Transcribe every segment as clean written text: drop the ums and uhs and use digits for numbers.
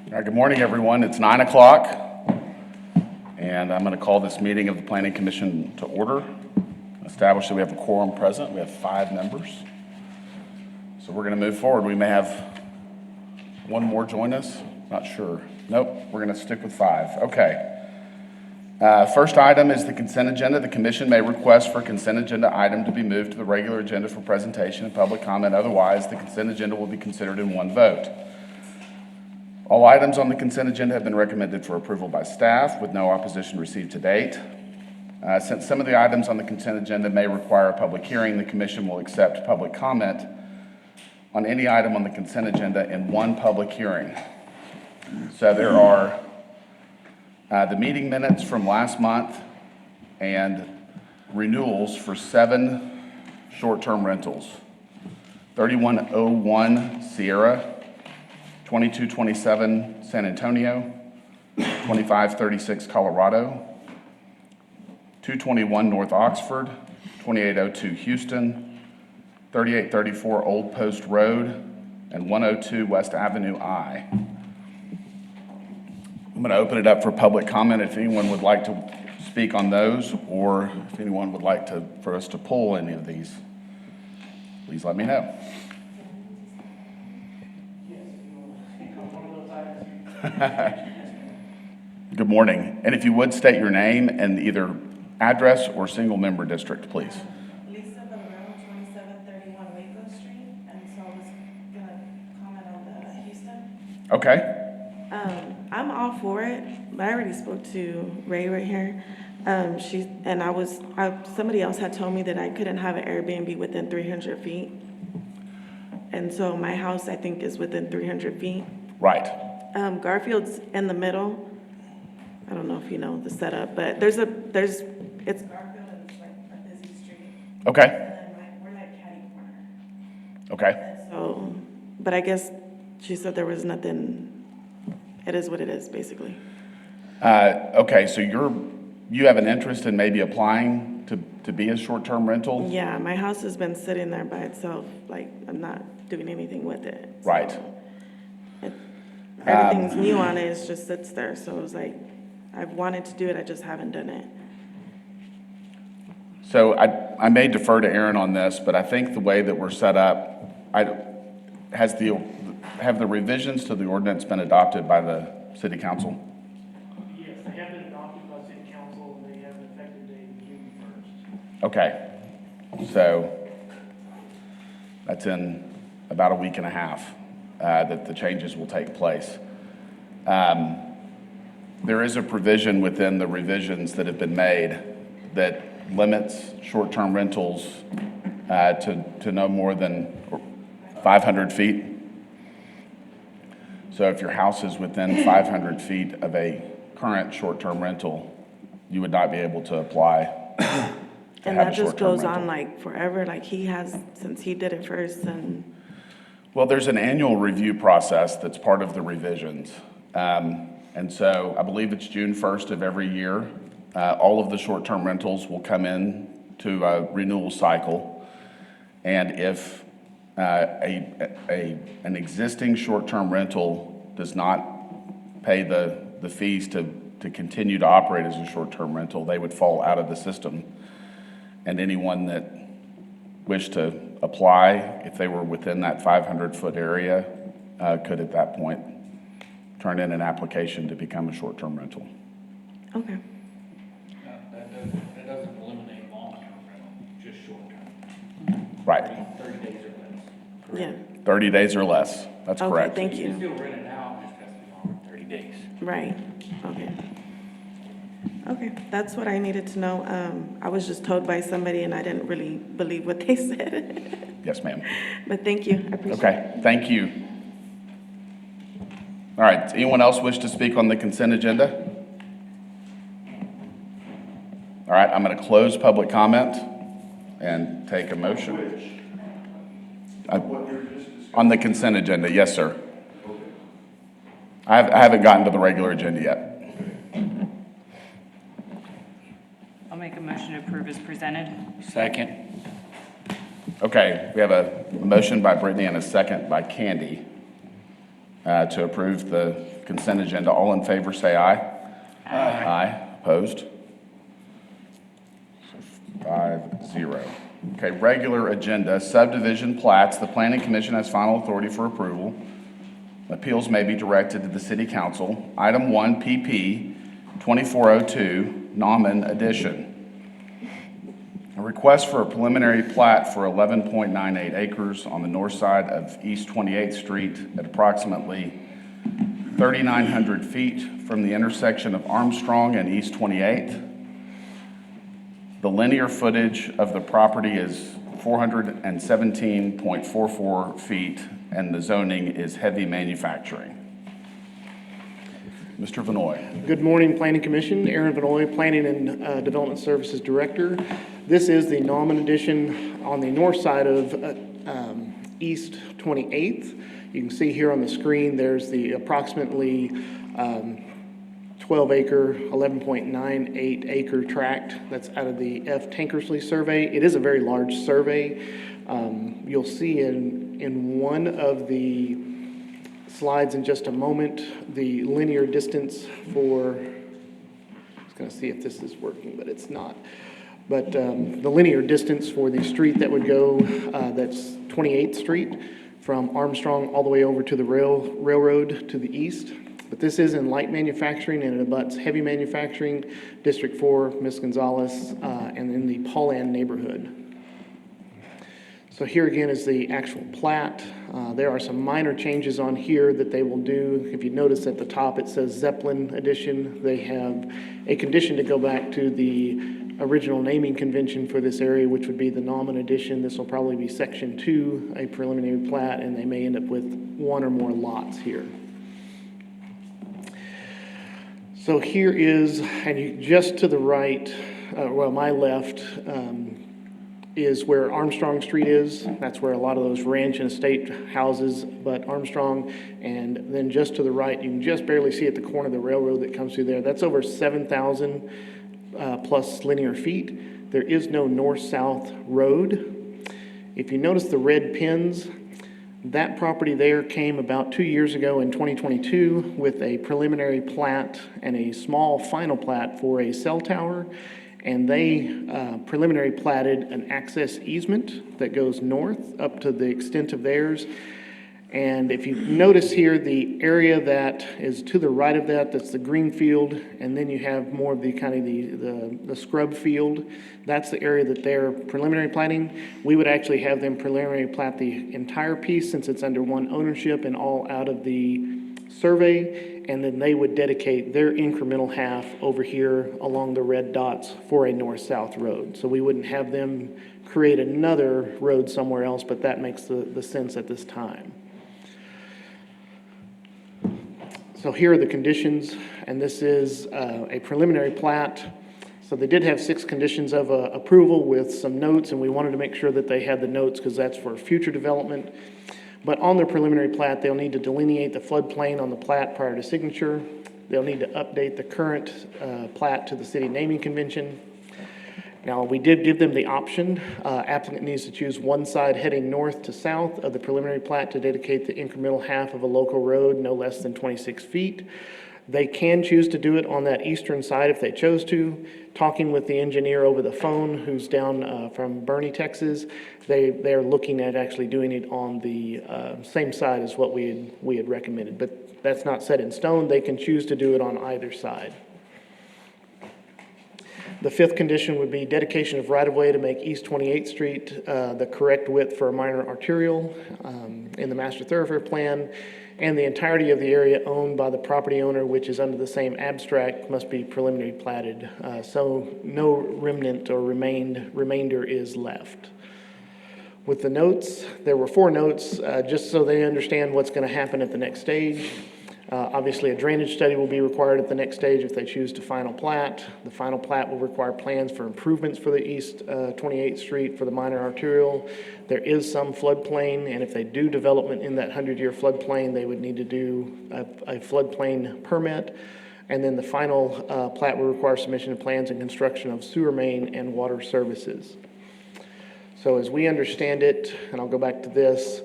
All right, good morning, everyone. It's 9 o'clock, and I'm going to call this meeting of the Planning Commission to order. Establish that we have a quorum present. We have 5 members. So we're going to move forward. We may have one more join us. Not sure. Nope, we're going to stick with 5. Okay. First item is the consent agenda. The commission may request for a consent agenda item to be moved to the regular agenda for presentation and public comment. Otherwise, the consent agenda will be considered in one vote. All items on the consent agenda have been recommended for approval by staff with no opposition received to date. Since some of the items on the consent agenda may require a public hearing, the commission will accept public comment on any item on the consent agenda in one public hearing. So there are the meeting minutes from last month and renewals for 7 short-term rentals. 3101 Sierra, 2227 San Antonio, 2536 Colorado, 221 North Oxford, 2802 Houston, 3834 Old Post Road, and 102 West Avenue I. I'm going to open it up for public comment if anyone would like to speak on those, or if anyone would like for us to pull any of these, please let me know. Good morning. And if you would state your name and either address or single member district, please. Lisa Valero, 2731 Waco Street, and so I was gonna comment on the Houston. Okay. I'm all for it, but I already spoke to Ray right here. Somebody else had told me that I couldn't have an Airbnb within 300 feet. And so my house, I think, is within 300 feet. Right. Garfield's in the middle. I don't know if you know the setup, but it's Garfield and it's like a busy street. Okay. And then we're like catty corner. Okay. So, but I guess she said there was nothing, it is what it is, basically. Okay, so you have an interest in maybe applying to be a short-term rental? Yeah, my house has been sitting there by itself, like, I'm not doing anything with it. So Right. Everything's new on it, it just sits there, so it was like, I've wanted to do it, I just haven't done it. So I may defer to Aaron on this, but I think the way that we're set up, have the revisions to the ordinance been adopted by the city council? Yes, they have been adopted by city council, and they have an effective date of June 1st. Okay, so that's in about a week and a half that the changes will take place. There is a provision within the revisions that have been made that limits short-term rentals to no more than 500 feet. So if your house is within 500 feet of a current short-term rental, you would not be able to apply to And have a that just short-term goes rental. on like forever, like he has, since he did it first, and, Well, there's an annual review process that's part of the revisions. And so I believe it's June 1st of every year. All of the short-term rentals will come in to a renewal cycle. And if an existing short-term rental does not pay the fees to continue to operate as a short-term rental, they would fall out of the system. And anyone that wished to apply, if they were within that 500-foot area, could at that point turn in an application to become a short-term rental. okay. That doesn't eliminate long-term rental, just short-term. Right, 30 days or less. Yeah, 30 days or less, that's okay, correct. thank You can you. still rent it out, just has to be longer than 30 days. Right, okay. Okay, that's what I needed to know. I was just told by somebody and I didn't really believe what they said. Yes, ma'am. But thank you, I appreciate it. Okay, thank you. All right, does anyone else wish to speak on the consent agenda? All right, I'm going to close public comment and take a motion. On the consent agenda, yes, sir. I haven't gotten to the regular agenda yet. I'll make a motion to approve as presented. Second. Okay, we have a motion by Brittany and a second by Candy. to approve the consent agenda. All in favor, say aye. Aye. Opposed? 5-0. Okay, regular agenda, subdivision plats. The Planning Commission has final authority for approval. Appeals may be directed to the City Council. Item 1, PP 2402, Nauman Addition. A request for a preliminary plat for 11.98 acres on the north side of East 28th Street at approximately 3,900 feet from the intersection of Armstrong and East 28th. The linear footage of the property is 417.44 feet, and the zoning is heavy manufacturing. Mr. Vanoy. Good morning, Planning Commission. Aaron Vanoy, Planning and Development Services Director. This is the Nauman Addition on the north side of East 28th. You can see here on the screen, there's the approximately 12-acre, 11.98 acre tract that's out of the F. Tankersley survey. It is a very large survey. You'll see in one of the slides in just a moment the linear distance for, I was going to see if this is working, but it's not. But the linear distance for the street that would go, that's 28th Street from Armstrong all the way over to the railroad to the east. But this is in light manufacturing and it abuts heavy manufacturing, District 4, Miss Gonzalez, and in the Paulan neighborhood. So here again is the actual plat. There are some minor changes on here that they will do. If you notice at the top, it says Zeppelin Edition. They have a condition to go back to the original naming convention for this area, which would be the Nauman Edition. This will probably be Section 2, a preliminary plat, and they may end up with one or more lots here. So here is, and just to the right, my left, is where Armstrong Street is. That's where a lot of those ranch and estate houses, but Armstrong, and then just to the right, you can just barely see at the corner of the railroad that comes through there. That's over 7,000 plus linear feet. There is no north-south road. If you notice the red pins, that property there came about 2 years ago in 2022 with a preliminary plat and a small final plat for a cell tower. And they preliminary platted an access easement that goes north up to the extent of theirs. And if you notice here, the area that is to the right of that, that's the green field, and then you have more of the kind of the scrub field. That's the area that they're preliminary platting. We would actually have them preliminary plat the entire piece since it's under one ownership and all out of the survey. And then they would dedicate their incremental half over here along the red dots for a north-south road. So we wouldn't have them create another road somewhere else, but that makes the sense at this time. So here are the conditions, and this is a preliminary plat. So they did have 6 conditions of approval with some notes, and we wanted to make sure that they had the notes because that's for future development. But on their preliminary plat, they'll need to delineate the floodplain on the plat prior to signature. They'll need to update the current plat to the city naming convention. Now, we did give them the option. Applicant needs to choose one side heading north to south of the preliminary plat to dedicate the incremental half of a local road no less than 26 feet. They can choose to do it on that eastern side if they chose to. Talking with the engineer over the phone who's down from Boerne, Texas, they're looking at actually doing it on the same side as what we had recommended. But that's not set in stone. They can choose to do it on either side. The 5th condition would be dedication of right-of-way to make East 28th Street the correct width for a minor arterial in the master thoroughfare plan, and the entirety of the area owned by the property owner, which is under the same abstract, must be preliminary platted, so no remnant or remainder is left. With the notes, there were 4 notes, just so they understand what's going to happen at the next stage. Obviously, a drainage study will be required at the next stage if they choose to final plat. The final plat will require plans for improvements for the East 28th Street for the minor arterial. There is some floodplain, and if they do development in that 100-year floodplain, they would need to do a floodplain permit. And then the final plat will require submission of plans and construction of sewer main and water services. So as we understand it, and I'll go back to this,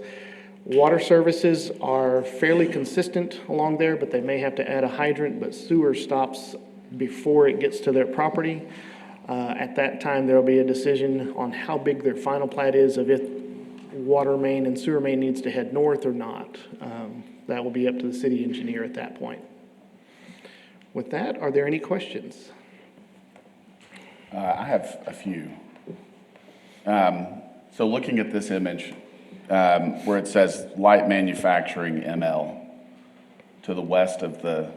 Water services are fairly consistent along there, but they may have to add a hydrant, but sewer stops before it gets to their property. At that time, there'll be a decision on how big their final plat is of if water main and sewer main needs to head north or not. That will be up to the city engineer at that point. With that, are there any questions? I have a few. So looking at this image, where it says light manufacturing ML to the west of the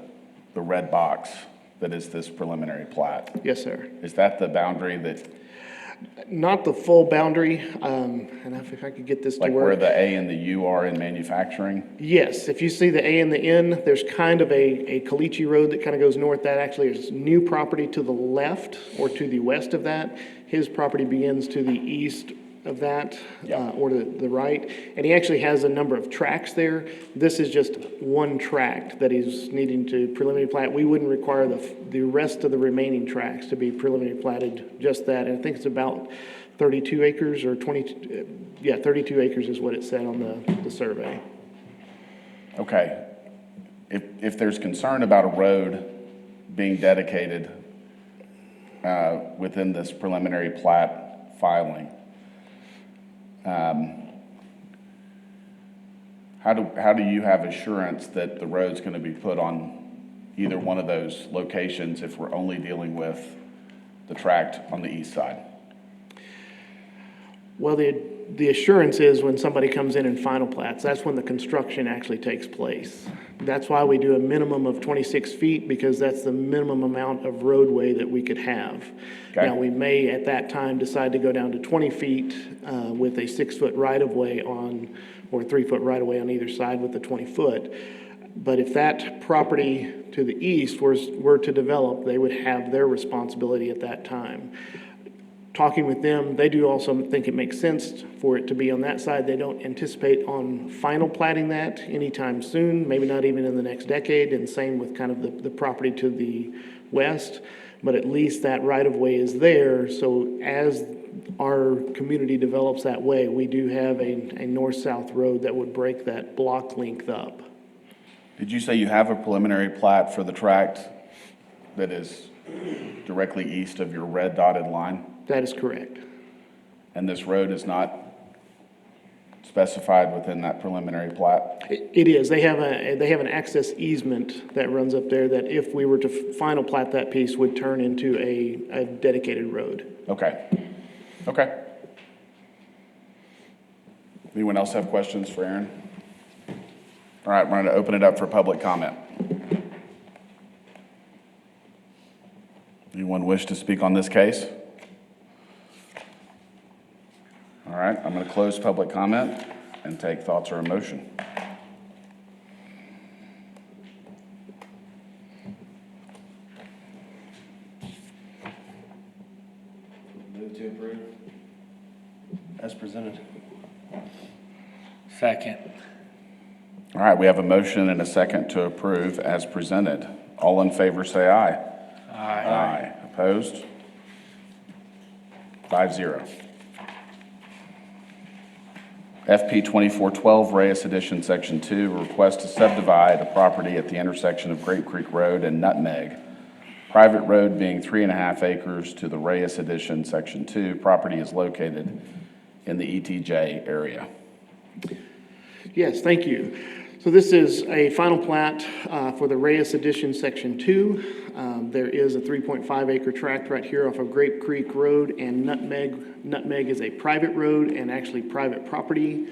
red box that is this preliminary plat, Yes, sir. is that the boundary that, Not the full boundary, and if I could get this to like where work. the A and the U are in manufacturing? Yes, if you see the A and the N, there's kind of a Caliche Road that kind of goes north. That actually is new property to the left or to the west of that. His property begins to the east of that, Yeah. or to the right. And he actually has a number of tracks there. This is just one tract that he's needing to preliminary plat. We wouldn't require the rest of the remaining tracks to be preliminary platted, just that. And I think it's about 32 acres or 32 acres is what it said on the survey. Okay. If there's concern about a road being dedicated within this preliminary plat filing, how do you have assurance that the road's going to be put on either one of those locations if we're only dealing with the tract on the east side? Well, the assurance is when somebody comes in and final plats, that's when the construction actually takes place. That's why we do a minimum of 26 feet, because that's the minimum amount of roadway that we could have. Okay. Now, we may at that time decide to go down to 20 feet with a 6-foot right-of-way on, or a 3-foot right-of-way on either side with the 20-foot. But if that property to the east were to develop, they would have their responsibility at that time. Talking with them, they do also think it makes sense for it to be on that side. They don't anticipate on final platting that anytime soon, maybe not even in the next decade, and same with kind of the property to the west. But at least that right-of-way is there, so as our community develops that way, we do have a north-south road that would break that block length up. Did you say you have a preliminary plat for the tract that is directly east of your red dotted line? That is correct. And this road is not specified within that preliminary plat? It is. They have an access easement that runs up there that if we were to final plat that piece would turn into a dedicated road. Okay. Okay. Anyone else have questions for Aaron? All right, we're going to open it up for public comment. Anyone wish to speak on this case? All right, I'm going to close public comment and take thoughts or emotion. Move to approve. As presented. Second. All right, we have a motion and a second to approve as presented. All in favor, say aye. Aye. Opposed? 5-0. FP 2412, Reyes Edition, Section 2, request to subdivide a property at the intersection of Grape Creek Road and Nutmeg. Private road being 3.5 acres to the Reyes Edition, Section 2. Property is located in the ETJ area. Yes, thank you. So this is a final plat for the Reyes Edition, Section 2. There is a 3.5 acre tract right here off of Grape Creek Road and Nutmeg. Nutmeg is a private road and actually private property.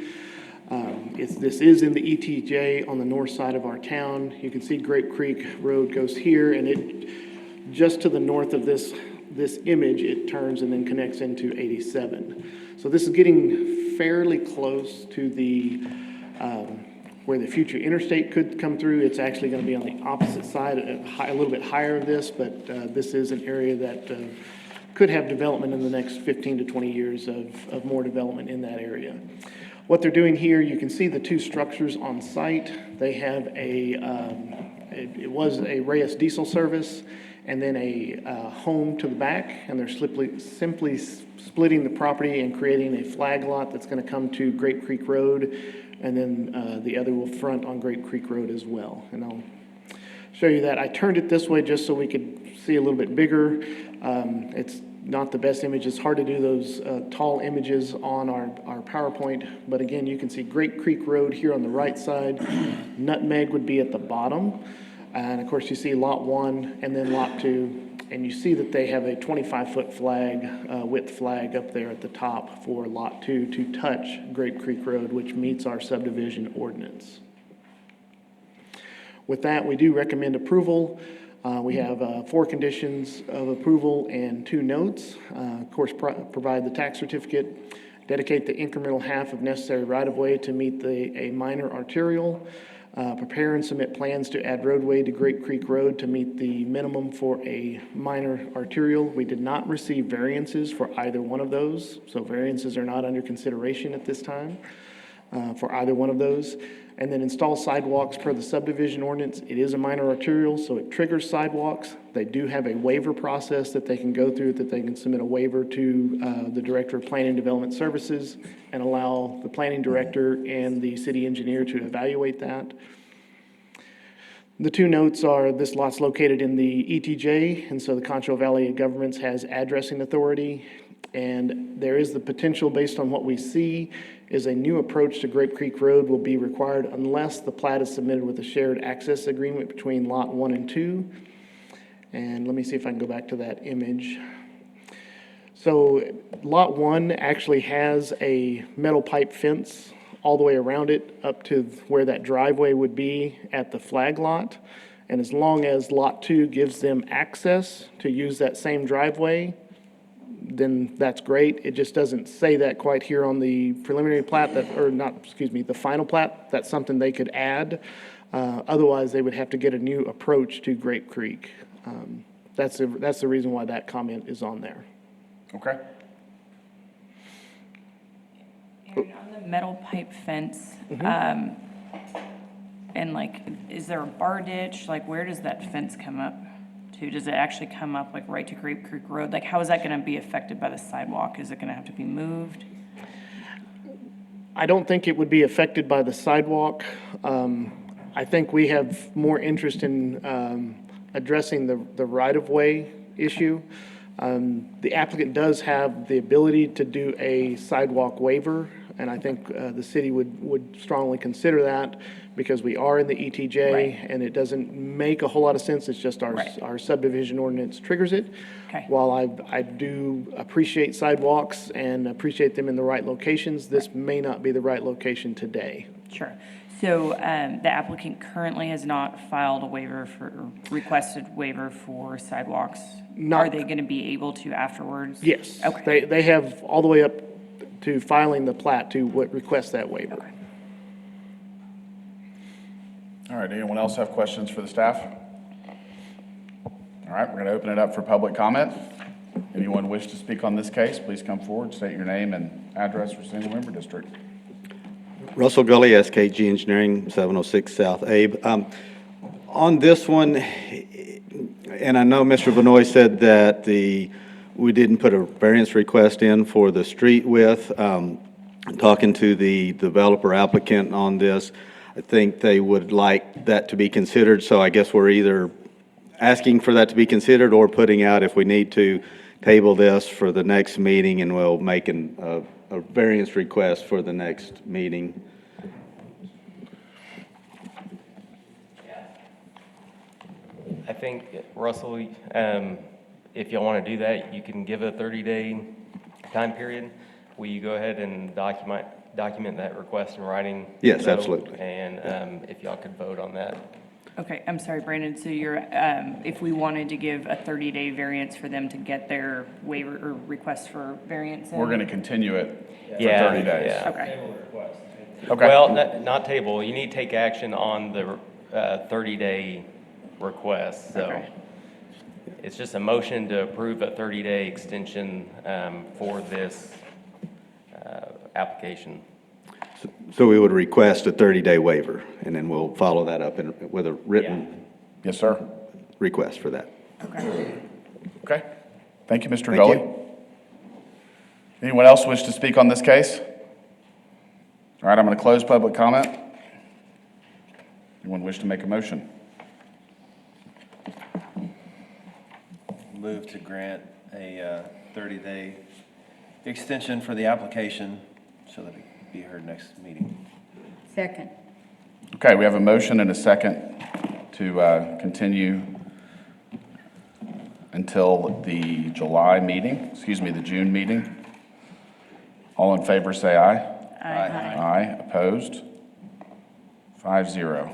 This is in the ETJ on the north side of our town. You can see Grape Creek Road goes here, and it just to the north of this image, it turns and then connects into 87. So this is getting fairly close to the where the future interstate could come through. It's actually going to be on the opposite side, a little bit higher of this, but this is an area that could have development in the next 15 to 20 years of more development in that area. What they're doing here, you can see the two structures on site. They have it was a Reyes diesel service and then a home to the back, and they're simply splitting the property and creating a flag lot that's going to come to Grape Creek Road and then the other will front on Grape Creek Road as well. And I'll show you that. I turned it this way just so we could see a little bit bigger. It's not the best image. It's hard to do those tall images on our PowerPoint. But again, you can see Grape Creek Road here on the right side. Nutmeg would be at the bottom. And of course, you see Lot 1 and then Lot 2. And you see that they have a 25-foot flag, width flag up there at the top for Lot 2 to touch Grape Creek Road, which meets our subdivision ordinance. With that, we do recommend approval. We have 4 conditions of approval and 2 notes. Of course, provide the tax certificate, dedicate the incremental half of necessary right-of-way to meet a minor arterial, prepare and submit plans to add roadway to Grape Creek Road to meet the minimum for a minor arterial. We did not receive variances for either one of those, so variances are not under consideration at this time for either one of those. And then install sidewalks per the subdivision ordinance. It is a minor arterial, so it triggers sidewalks. They do have a waiver process that they can go through, that they can submit a waiver to the Director of Planning and Development Services and allow the planning director and the city engineer to evaluate that. The 2 notes are, this lot's located in the ETJ, and so the Concho Valley Governments has addressing authority. And there is the potential, based on what we see, is a new approach to Grape Creek Road will be required unless the plat is submitted with a shared access agreement between Lot 1 and 2. And let me see if I can go back to that image. So Lot 1 actually has a metal pipe fence all the way around it up to where that driveway would be at the flag lot. And as long as Lot 2 gives them access to use that same driveway, then that's great. It just doesn't say that quite here on the preliminary plat, the final plat. That's something they could add. Otherwise, they would have to get a new approach to Grape Creek. That's the reason why that comment is on there. Okay. Aaron, on the metal pipe fence, and like, is there a bar ditch? Like, where does that fence come up to? Does it actually come up like right to Grape Creek Road? Like, how is that gonna be affected by the sidewalk? Is it gonna have to be moved? I don't think it would be affected by the sidewalk. I think we have more interest in addressing the right-of-way issue. The applicant does have the ability to do a sidewalk waiver, and I think the city would strongly consider that because we are in the ETJ, Right. and it doesn't make a whole lot of sense. It's just Right. our subdivision ordinance triggers it. Okay. While I do appreciate sidewalks and appreciate them in the right locations, this may not be the right location today. Sure. So the applicant currently has not filed a waiver or requested waiver for sidewalks. Not- Are they gonna be able to afterwards? Yes. Okay. They have all the way up to filing the plat to request that waiver. Okay. All right, anyone else have questions for the staff? All right, we're going to open it up for public comment. Anyone wish to speak on this case, please come forward, state your name and address for single member district. Russell Gully, SKG Engineering, 706 South Abe. On this one, and I know Mr. Benoit said that we didn't put a variance request in for the street width. Talking to the developer applicant on this, I think they would like that to be considered, so I guess we're either asking for that to be considered or putting out, if we need to, table this for the next meeting, and we'll make a variance request for the next meeting. I think, Russell, if y'all want to do that, you can give a 30-day time period. Will you go ahead and document that request in writing? Yes, So, absolutely. And if y'all could vote on that. Okay, I'm sorry, Brandon, so you're, if we wanted to give a 30-day variance for them to get their waiver or request for variance in? We're going to continue it for Yeah, 30 days. yeah. Okay, Okay. Well, not table, you need to take action on the 30-day request, so. Okay. It's just a motion to approve a 30-day extension for this application. So we would request a 30-day waiver, and then we'll follow that up with a written Yes, sir. request for that. okay. Okay. Thank you, Mr. Thank Gully. you. Anyone else wish to speak on this case? All right, I'm going to close public comment. Anyone wish to make a motion? Move to grant a 30-day extension for the application so that it can be heard next meeting. Second. Okay, we have a motion and a second to continue until the the June meeting. All in favor, say aye. Aye. Aye, opposed? 5-0.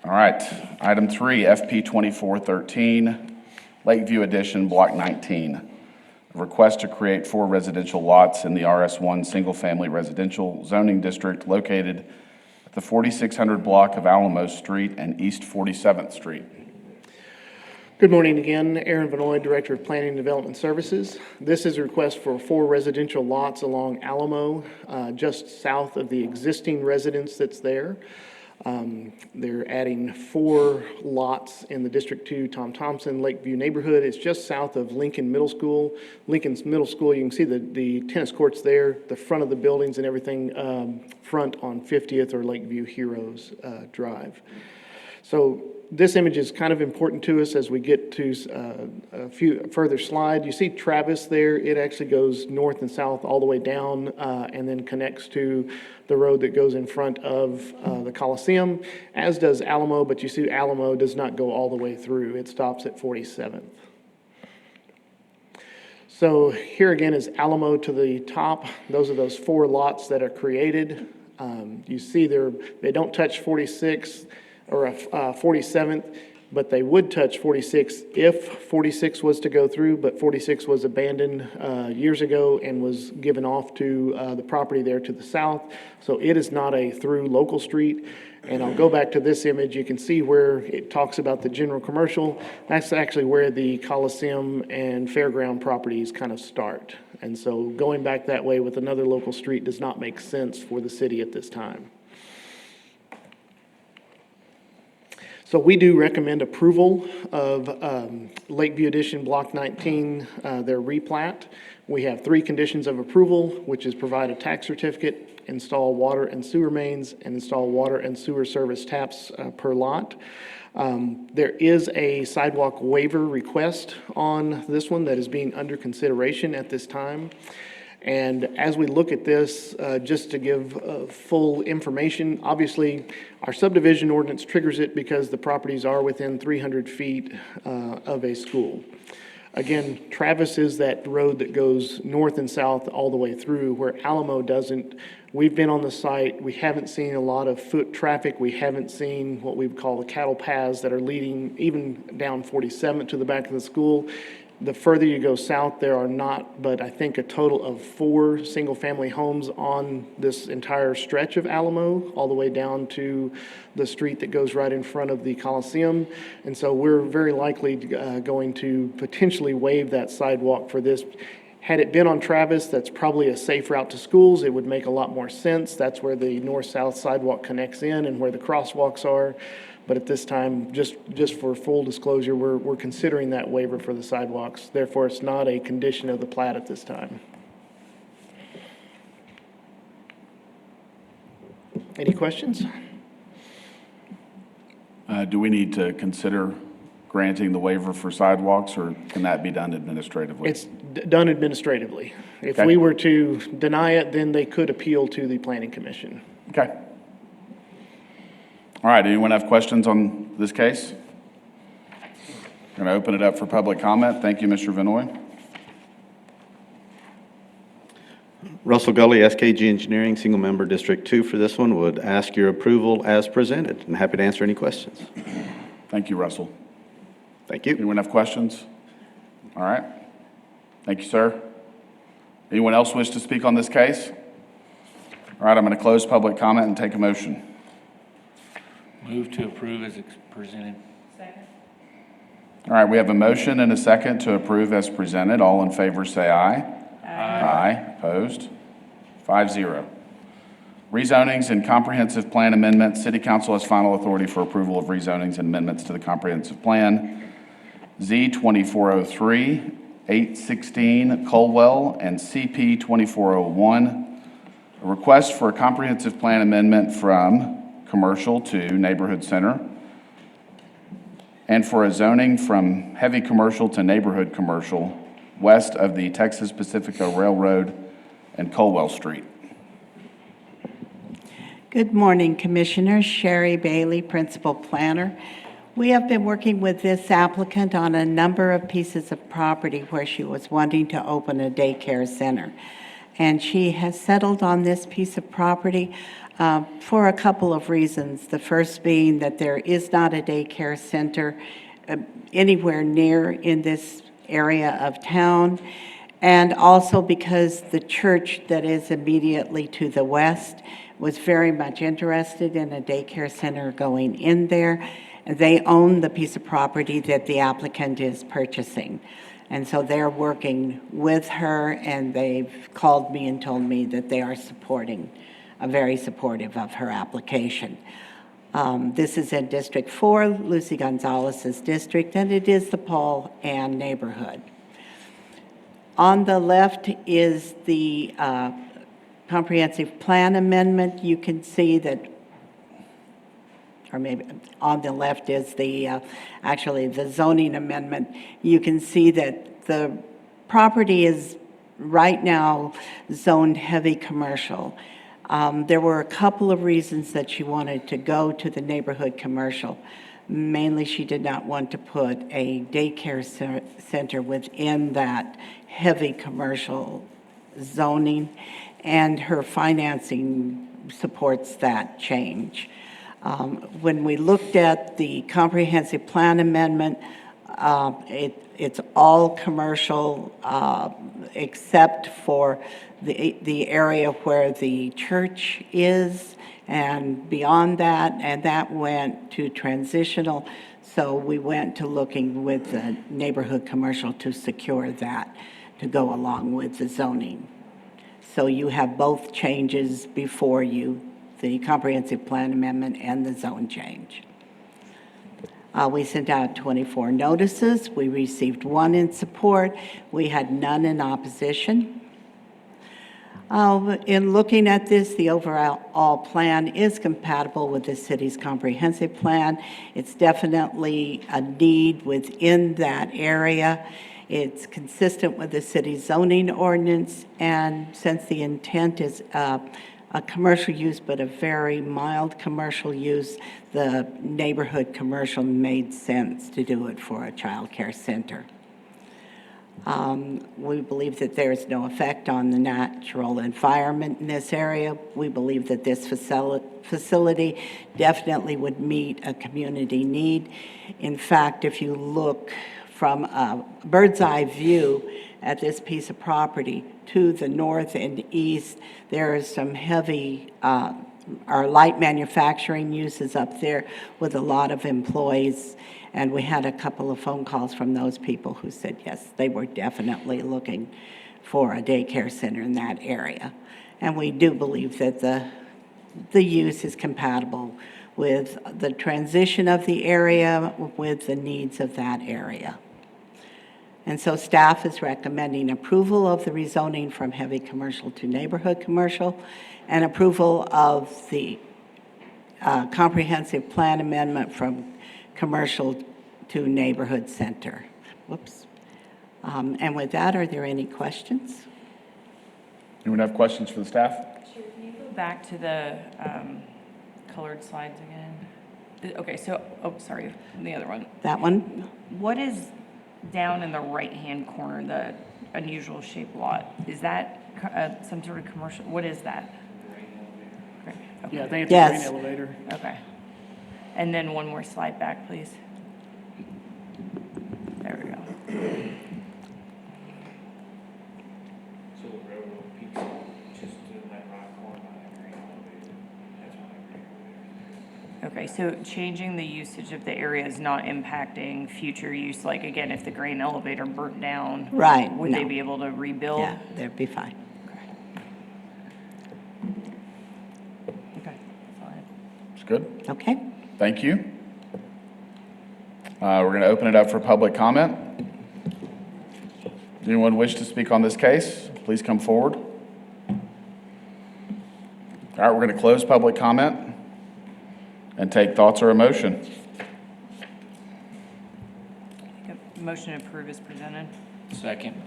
All right, item 3, FP 2413, Lakeview Edition, Block 19. A request to create 4 residential lots in the RS1 Single Family Residential Zoning District located at the 4600 block of Alamo Street and East 47th Street. Good morning again, Aaron Vanoy, Director of Planning and Development Services. This is a request for 4 residential lots along Alamo, just south of the existing residence that's there. They're adding 4 lots in the District 2 Tom Thompson Lakeview neighborhood. It's just south of Lincoln Middle School. Lincoln's Middle School, you can see the tennis courts there, the front of the buildings and everything, front on 50th or Lakeview Heroes Drive. So this image is kind of important to us as we get to a few further slide. You see Travis there. It actually goes north and south all the way down and then connects to the road that goes in front of the Coliseum, as does Alamo, but you see Alamo does not go all the way through. It stops at 47th. So here again is Alamo to the top. Those are those 4 lots that are created. You see they don't touch 46 or 47th, but they would touch 46 if 46 was to go through, but 46 was abandoned years ago and was given off to the property there to the south. So it is not a through local street. And I'll go back to this image. You can see where it talks about the general commercial. That's actually where the Coliseum and Fairground properties kind of start. And so going back that way with another local street does not make sense for the city at this time. So we do recommend approval of Lakeview Edition Block 19, their replat. We have 3 conditions of approval, which is provide a tax certificate, install water and sewer mains, and install water and sewer service taps per lot. There is a sidewalk waiver request on this one that is being under consideration at this time. And as we look at this, just to give full information, obviously our subdivision ordinance triggers it because the properties are within 300 feet of a school. Again, Travis is that road that goes north and south all the way through, where Alamo doesn't. We've been on the site. We haven't seen a lot of foot traffic. We haven't seen what we would call the cattle paths that are leading even down 47th to the back of the school. The further you go south, there are not, but I think a total of 4 single-family homes on this entire stretch of Alamo, all the way down to the street that goes right in front of the Coliseum. And so we're very likely going to potentially waive that sidewalk for this. Had it been on Travis, that's probably a safe route to schools. It would make a lot more sense. That's where the north-south sidewalk connects in and where the crosswalks are. But at this time, just for full disclosure, we're considering that waiver for the sidewalks. Therefore, it's not a condition of the plat at this time. Any questions? Do we need to consider granting the waiver for sidewalks, or can that be done administratively? It's done administratively. If Okay. we were to deny it, then they could appeal to the Planning Commission. Okay. All right, anyone have questions on this case? Going to open it up for public comment. Thank you, Mr. Vanoy. Russell Gully, SKG Engineering, Single Member District 2 for this one, would ask your approval as presented, and happy to answer any questions. Thank you, Russell. Thank you. Anyone have questions? All right. Thank you, sir. Anyone else wish to speak on this case? All right, I'm going to close public comment and take a motion. Move to approve as presented. All right, we have a motion and a second to approve as presented. All in favor, say aye. Aye. Opposed? 5-0. Rezonings and comprehensive plan amendments. City Council has final authority for approval of rezonings and amendments to the comprehensive plan. Z 2403, 816 Colwell, and CP 2401, a request for a comprehensive plan amendment from commercial to neighborhood center, and for a zoning from heavy commercial to neighborhood commercial west of the Texas Pacifica Railroad and Colwell Street. Good morning, Commissioners. Sherry Bailey, Principal Planner. We have been working with this applicant on a number of pieces of property where she was wanting to open a daycare center. And she has settled on this piece of property for a couple of reasons. The first being that there is not a daycare center anywhere near in this area of town, and also because the church that is immediately to the west was very much interested in a daycare center going in there. They own the piece of property that the applicant is purchasing. And so they're working with her, and they've called me and told me that they are very supportive of her application. This is in District 4, Lucy Gonzalez's district, and it is the Paul Ann neighborhood. On the left is the comprehensive plan amendment. You can see that, or maybe on the left is the, actually the zoning amendment. You can see that the property is right now zoned heavy commercial. There were a couple of reasons that she wanted to go to the neighborhood commercial. Mainly, she did not want to put a daycare center within that heavy commercial zoning, and her financing supports that change. When we looked at the comprehensive plan amendment, it's all commercial except for the area where the church is, and beyond that, and that went to transitional. So we went to looking with the neighborhood commercial to secure that to go along with the zoning. So you have both changes before you, the comprehensive plan amendment and the zone change. We sent out 24 notices. We received 1 in support. We had none in opposition. In looking at this, the overall plan is compatible with the city's comprehensive plan. It's definitely a need within that area. It's consistent with the city's zoning ordinance, and since the intent is a commercial use, but a very mild commercial use, the neighborhood commercial made sense to do it for a child care center. We believe that there is no effect on the natural environment in this area. We believe that this facility definitely would meet a community need. In fact, if you look from a bird's eye view at this piece of property to the north and east, there is some heavy or light manufacturing uses up there with a lot of employees. And we had a couple of phone calls from those people who said, yes, they were definitely looking for a daycare center in that area. And we do believe that the use is compatible with the transition of the area, with the needs of that area. And so staff is recommending approval of the rezoning from heavy commercial to neighborhood commercial, and approval of the comprehensive plan amendment from commercial to neighborhood center. Whoops. And with that, are there any questions? Anyone have questions for the staff? Sure, can you go back to the colored slides again? Okay, so, oh, sorry, the other one. That one? What is down in the right-hand corner, the unusual shaped lot? Is that some sort of commercial, what is that? Great, okay. Yeah, I think it's Yes. a grain elevator. Okay. And then one more slide back, please. There we go. So the railroad peaks just to that right corner by that green elevator. That's why that green elevator. Okay, so changing the usage of the area is not impacting future use, like, again, if the grain elevator burnt down? Right, Would they no. be able to rebuild? Yeah, they'd be fine. Okay, that's all I have. It's good. Okay? Thank you. We're going to open it up for public comment. Anyone wish to speak on this case? Please come forward. All right, we're going to close public comment and take thoughts or emotion. Motion to approve is presented. Second.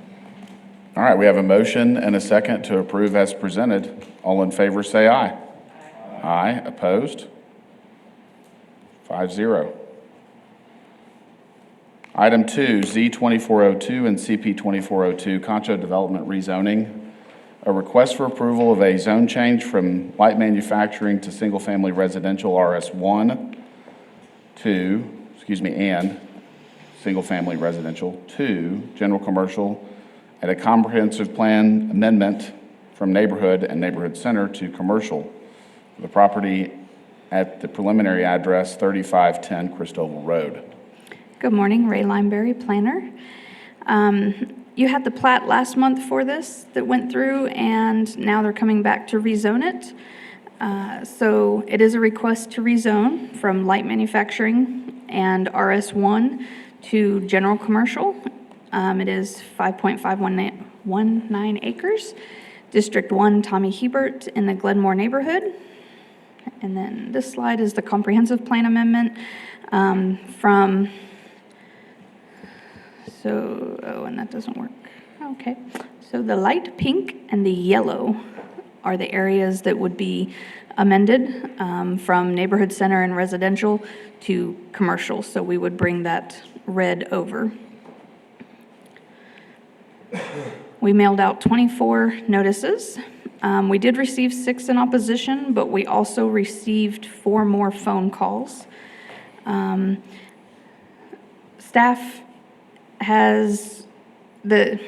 All right, we have a motion and a second to approve as presented. All in favor, say aye. Aye. Opposed? 5-0. Item 2, Z2402 and CP2402, Concho Development rezoning. A request for approval of a zone change from light manufacturing to single-family residential RS1 and single-family residential to general commercial, and a comprehensive plan amendment from neighborhood and neighborhood center to commercial. The property at the preliminary address 3510 Christoval Road. Good morning, Ray Lineberry, planner. You had the plat last month for this that went through, and now they're coming back to rezone it. So it is a request to rezone from light manufacturing and RS1 to general commercial. It is 5.519 acres. District 1, Tommy Hebert in the Glenmore neighborhood. And then this slide is the comprehensive plan amendment and that doesn't work. Okay. So the light pink and the yellow are the areas that would be amended from neighborhood center and residential to commercial. So we would bring that red over. We mailed out 24 notices. We did receive 6 in opposition, but we also received 4 more phone calls. Staff has, the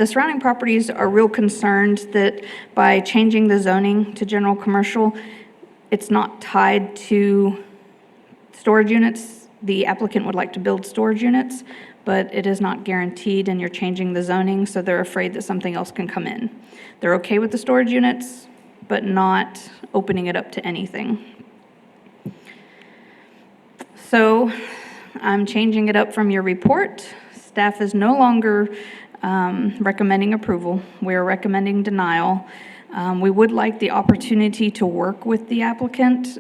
surrounding properties are real concerned that by changing the zoning to general commercial, it's not tied to storage units. The applicant would like to build storage units, but it is not guaranteed, and you're changing the zoning, so they're afraid that something else can come in. They're okay with the storage units, but not opening it up to anything. So I'm changing it up from your report. Staff is no longer recommending approval. We are recommending denial. We would like the opportunity to work with the applicant.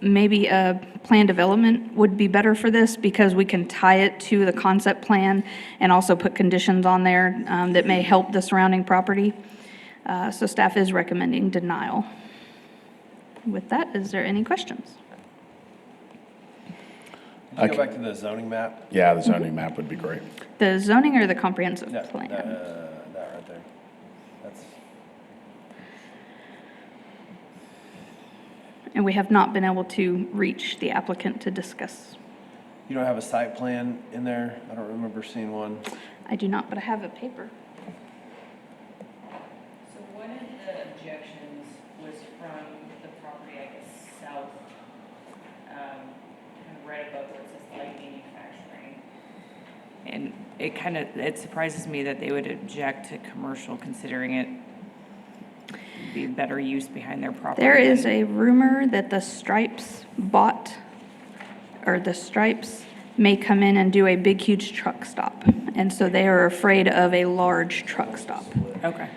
Maybe a plan development would be better for this because we can tie it to the concept plan and also put conditions on there that may help the surrounding property. So staff is recommending denial. With that, is there any questions? Can you go back to the zoning map? Yeah, the zoning map would be great. The zoning or the comprehensive That plan? right there. That's, And we have not been able to reach the applicant to discuss. you don't have a site plan in there? I don't remember seeing one. I do not, but I have a paper. So one of the objections was from the property, I guess, south, kind of right above where it says light manufacturing. And it surprises me that they would object to commercial, considering it would be better use behind their property. There is a rumor that the Stripes may come in and do a big, huge truck stop. And so they are afraid of a large truck stop. Okay.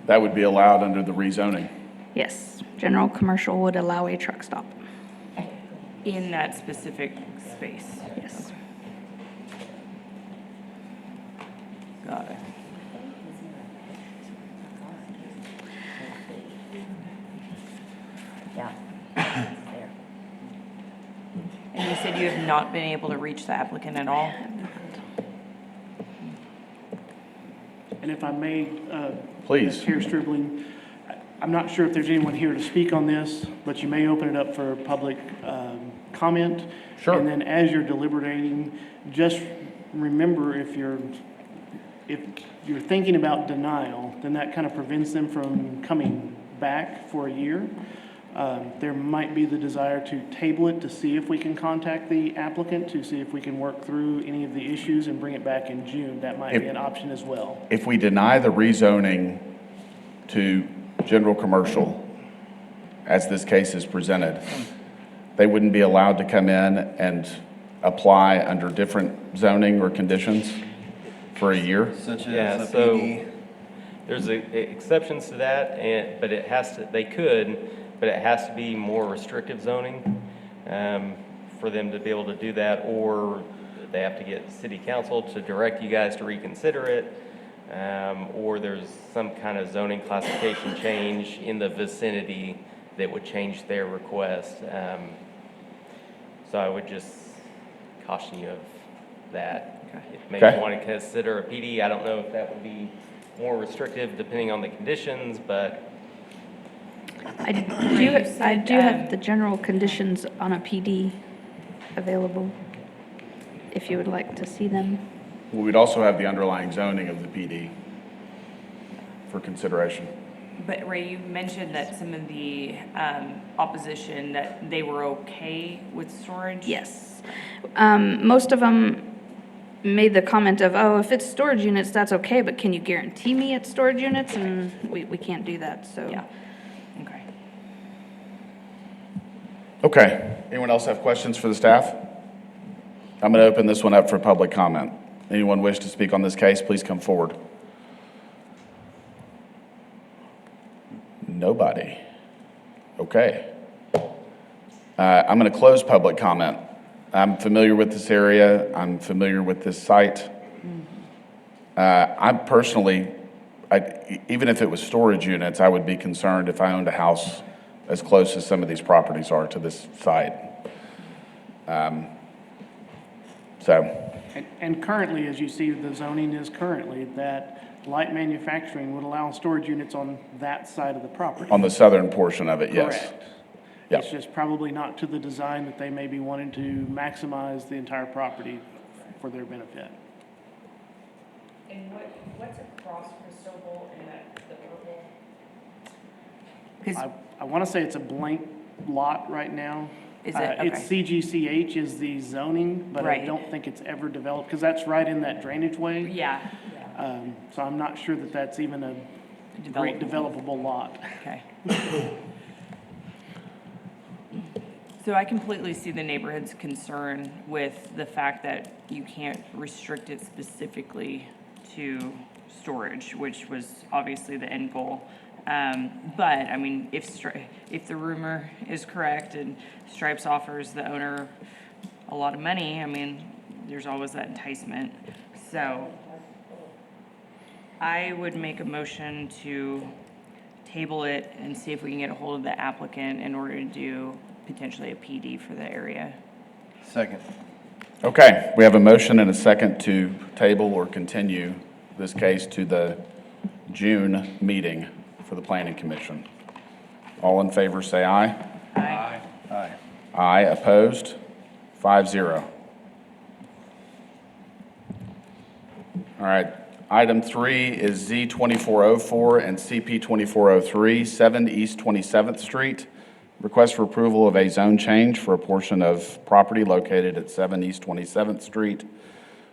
That would be allowed under the rezoning. Yes, general commercial would allow a truck stop. In that specific space. Yes. Got it. And you said you have not been able to reach the applicant at all? And if I may, Please. Chair Stribling, I'm not sure if there's anyone here to speak on this, but you may open it up for public comment. Sure. And then as you're deliberating, just remember if you're thinking about denial, then that kind of prevents them from coming back for a year. There might be the desire to table it to see if we can contact the applicant, to see if we can work through any of the issues and bring it back in June. That might be an option as well. If we deny the rezoning to general commercial, as this case is presented, they wouldn't be allowed to come in and apply under different zoning or conditions for a year? Such Yeah, as a so PD? there's exceptions to that, but it has to, they could, but it has to be more restrictive zoning for them to be able to do that, or they have to get city council to direct you guys to reconsider it, or there's some kind of zoning classification change in the vicinity that would change their request. So I would just caution you of that. Maybe Okay. you want to consider a PD. I don't know if that would be more restrictive depending on the conditions, but I do have the general conditions on a PD available, if you would like to see them. Well, we'd also have the underlying zoning of the PD for consideration. But Ray, you mentioned that some of the opposition, that they were okay with storage? Yes. Most of them made the comment of, oh, if it's storage units, that's okay, but can you guarantee me it's storage units? And we can't do that, so. Yeah, okay. Okay, anyone else have questions for the staff? I'm going to open this one up for public comment. Anyone wish to speak on this case, please come forward. Nobody. Okay. I'm going to close public comment. I'm familiar with this area. I'm familiar with this site. I'm personally, even if it was storage units, I would be concerned if I owned a house as close as some of these properties are to this site. And currently, as you see, the zoning is currently that light manufacturing would allow storage units on that side of the property. On the southern portion of it, yes. Correct. Yep. It's just probably not to the design that they may be wanting to maximize the entire property for their benefit. And what's across Crystal Bowl in the purple? I want to say it's a blank lot right now. Is it? It's Okay. CGCH is the zoning, but I Right. don't think it's ever developed, because that's right in that drainage way. Yeah. So I'm not sure that that's even a great developable lot. Okay. So I completely see the neighborhood's concern with the fact that you can't restrict it specifically to storage, which was obviously the end goal. But, I mean, if the rumor is correct and Stripes offers the owner a lot of money, I mean, there's always that enticement. So I would make a motion to table it and see if we can get a hold of the applicant in order to do potentially a PD for the area. Second. Okay, we have a motion and a second to table or continue this case to the June meeting for the Planning Commission. All in favor, say aye. Aye. Aye. Aye, opposed? 5-0. All right, item 3 is Z2404 and CP2403, 7 East 27th Street. Request for approval of a zone change for a portion of property located at 7 East 27th Street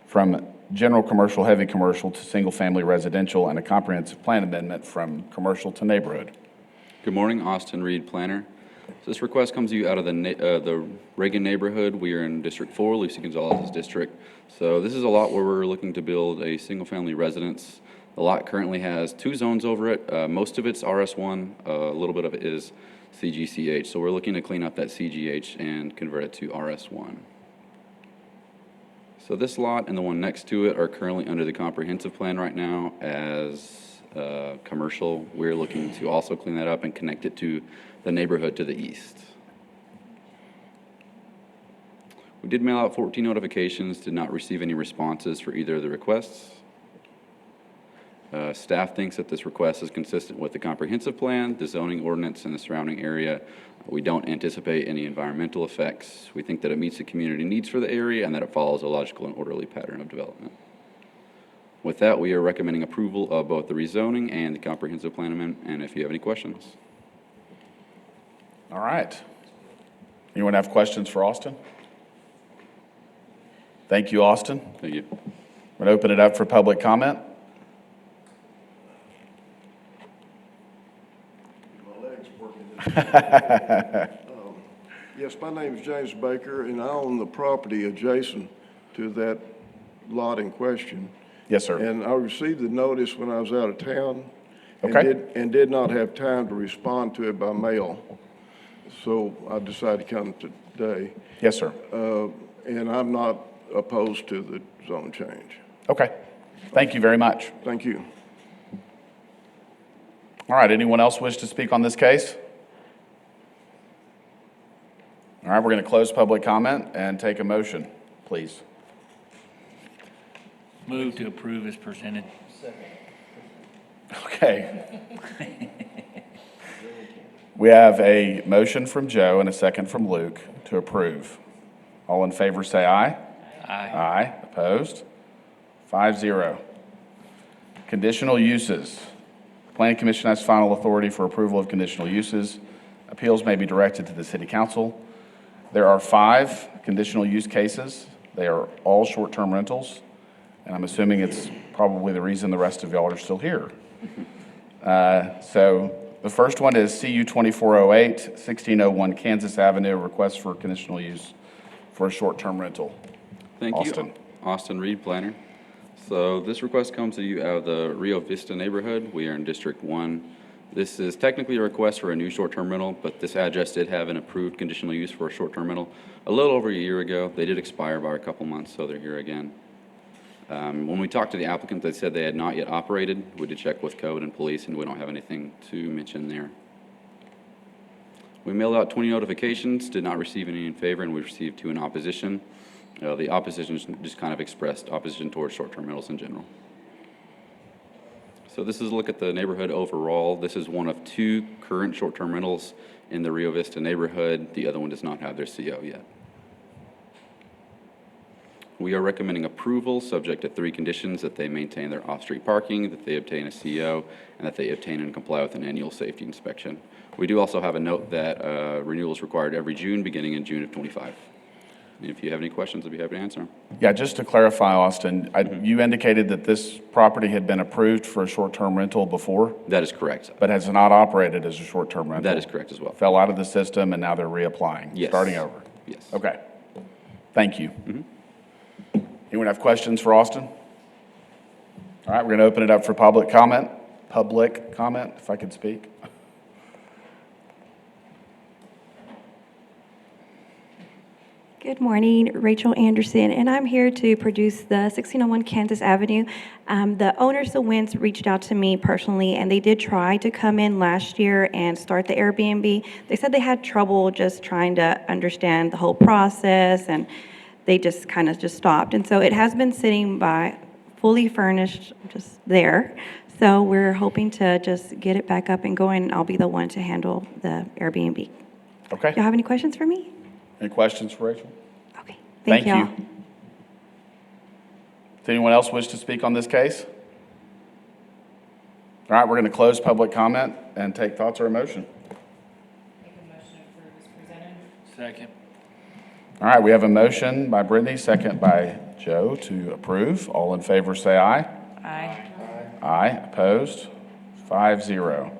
from general commercial, heavy commercial to single-family residential, and a comprehensive plan amendment from commercial to neighborhood. Good morning, Austin Reed, planner. So this request comes to you out of the Reagan neighborhood. We are in District 4, Lucy Gonzalez's district. So this is a lot where we're looking to build a single-family residence. The lot currently has 2 zones over it. Most of it's RS1, a little bit of it is CGCH. So we're looking to clean up that CGH and convert it to RS1. So this lot and the one next to it are currently under the comprehensive plan right now as commercial. We're looking to also clean that up and connect it to the neighborhood to the east. We did mail out 14 notifications, did not receive any responses for either of the requests. Staff thinks that this request is consistent with the comprehensive plan, the zoning ordinance, and the surrounding area. We don't anticipate any environmental effects. We think that it meets the community needs for the area and that it follows a logical and orderly pattern of development. With that, we are recommending approval of both the rezoning and the comprehensive plan amendment, and if you have any questions. All right. Anyone have questions for Austin? Thank you, Austin. Thank you. I'm going to open it up for public comment. Yes, my name is James Baker, and I own the property adjacent to that lot in question. Yes, sir. And I received the notice when I was out of town. Okay. And did not have time to respond to it by mail. So I decided to come today. Yes, sir. And I'm not opposed to the zone change. Okay. Thank you very much. Thank you. All right, anyone else wish to speak on this case? All right, we're going to close public comment and take a motion, please. Move to approve as presented. Okay. We have a motion from Joe and a second from Luke to approve. All in favor, say aye. Aye. Aye. Opposed? 5-0. Conditional uses. Planning Commission has final authority for approval of conditional uses. Appeals may be directed to the City Council. There are 5 conditional use cases. They are all short-term rentals, and I'm assuming it's probably the reason the rest of y'all are still here. So the first one is CU 2408, 1601 Kansas Avenue, request for conditional use for a short-term rental. Thank Austin. you. Austin Reed, planner. So this request comes to you out of the Rio Vista neighborhood. We are in District 1. This is technically a request for a new short-term rental, but this address did have an approved conditional use for a short-term rental a little over a year ago. They did expire by a couple months, so they're here again. When we talked to the applicant, they said they had not yet operated. We did check with code and police, and we don't have anything to mention there. We mailed out 20 notifications, did not receive any in favor, and we received 2 in opposition. The opposition just kind of expressed opposition towards short-term rentals in general. So this is a look at the neighborhood overall. This is one of 2 current short-term rentals in the Rio Vista neighborhood. The other one does not have their CO yet. We are recommending approval, subject to 3 conditions: that they maintain their off-street parking, that they obtain a CO, and that they obtain and comply with an annual safety inspection. We do also have a note that renewal is required every June, beginning in June of '25. And if you have any questions, I'd be happy to answer. Yeah, just to clarify, Austin, you indicated that this property had been approved for a short-term rental before, That is correct. but has not operated as a short-term rental. That is correct as well. Fell out of the system, and now they're reapplying, Yes. starting over. Yes. Okay. Thank you. Anyone have questions for Austin? All right, we're going to open it up for public comment, if I could speak. Good morning, Rachel Anderson, and I'm here to produce the 1601 Kansas Avenue. The owners of Winds reached out to me personally, and they did try to come in last year and start the Airbnb. They said they had trouble just trying to understand the whole process, and they just kind of just stopped. And so it has been sitting by fully furnished, just there. So we're hoping to just get it back up and going. I'll be the one to handle the Airbnb. Okay. Y'all have any questions for me? Any questions for Rachel? Okay, Thank thank y'all. you. Does anyone else wish to speak on this case? All right, we're going to close public comment and take thoughts or a motion. Make a motion to approve as presented. Second. All right, we have a motion by Brittany, second by Joe to approve. All in favor, say aye. Aye. Aye. Opposed? 5-0.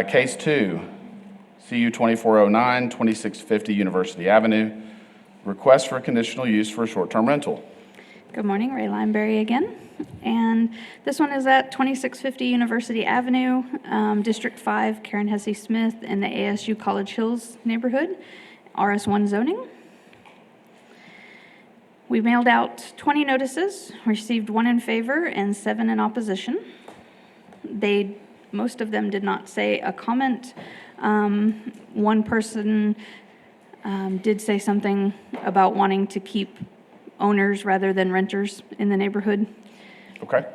Case 2, CU 2409, 2650 University Avenue. Request for conditional use for a short-term rental. Good morning, Ray Lineberry again. And this one is at 2650 University Avenue, District 5, Karen Hesse Smith, in the ASU College Hills neighborhood, RS1 zoning. We mailed out 20 notices, received 1 in favor and 7 in opposition. Most of them did not say a comment. One person did say something about wanting to keep owners rather than renters in the neighborhood. Okay.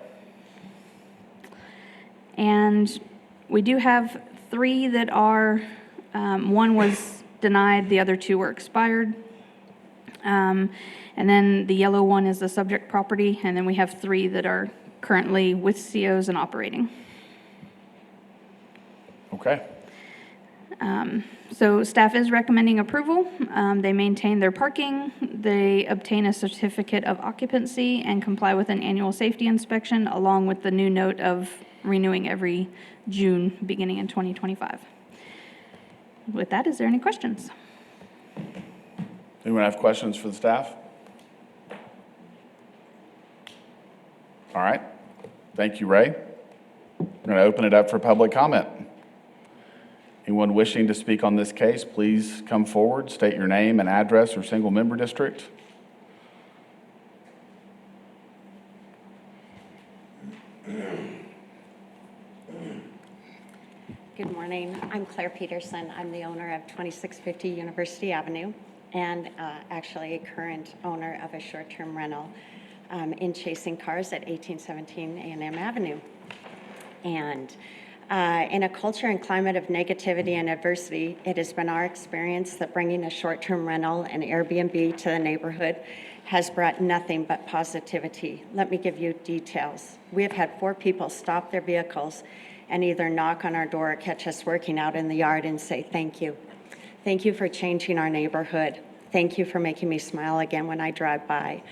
And we do have 3 that are, 1 was denied, the other 2 were expired. And then the yellow one is the subject property, and then we have 3 that are currently with COs and operating. Okay. So staff is recommending approval. They maintain their parking, they obtain a certificate of occupancy and comply with an annual safety inspection, along with the new note of renewing every June, beginning in 2025. with that, is there any questions? Anyone have questions for the staff? All right. Thank you, Ray. I'm going to open it up for public comment. Anyone wishing to speak on this case, please come forward, state your name and address or single member district. Good morning. I'm Claire Peterson. I'm the owner of 2650 University Avenue and actually a current owner of a short-term rental in Chasing Cars at 1817 A&M Avenue. And in a culture and climate of negativity and adversity, it has been our experience that bringing a short-term rental and Airbnb to the neighborhood has brought nothing but positivity. Let me give you details. We have had 4 people stop their vehicles and either knock on our door or catch us working out in the yard and say, thank you. Thank you for changing our neighborhood. Thank you for making me smile again when I drive by.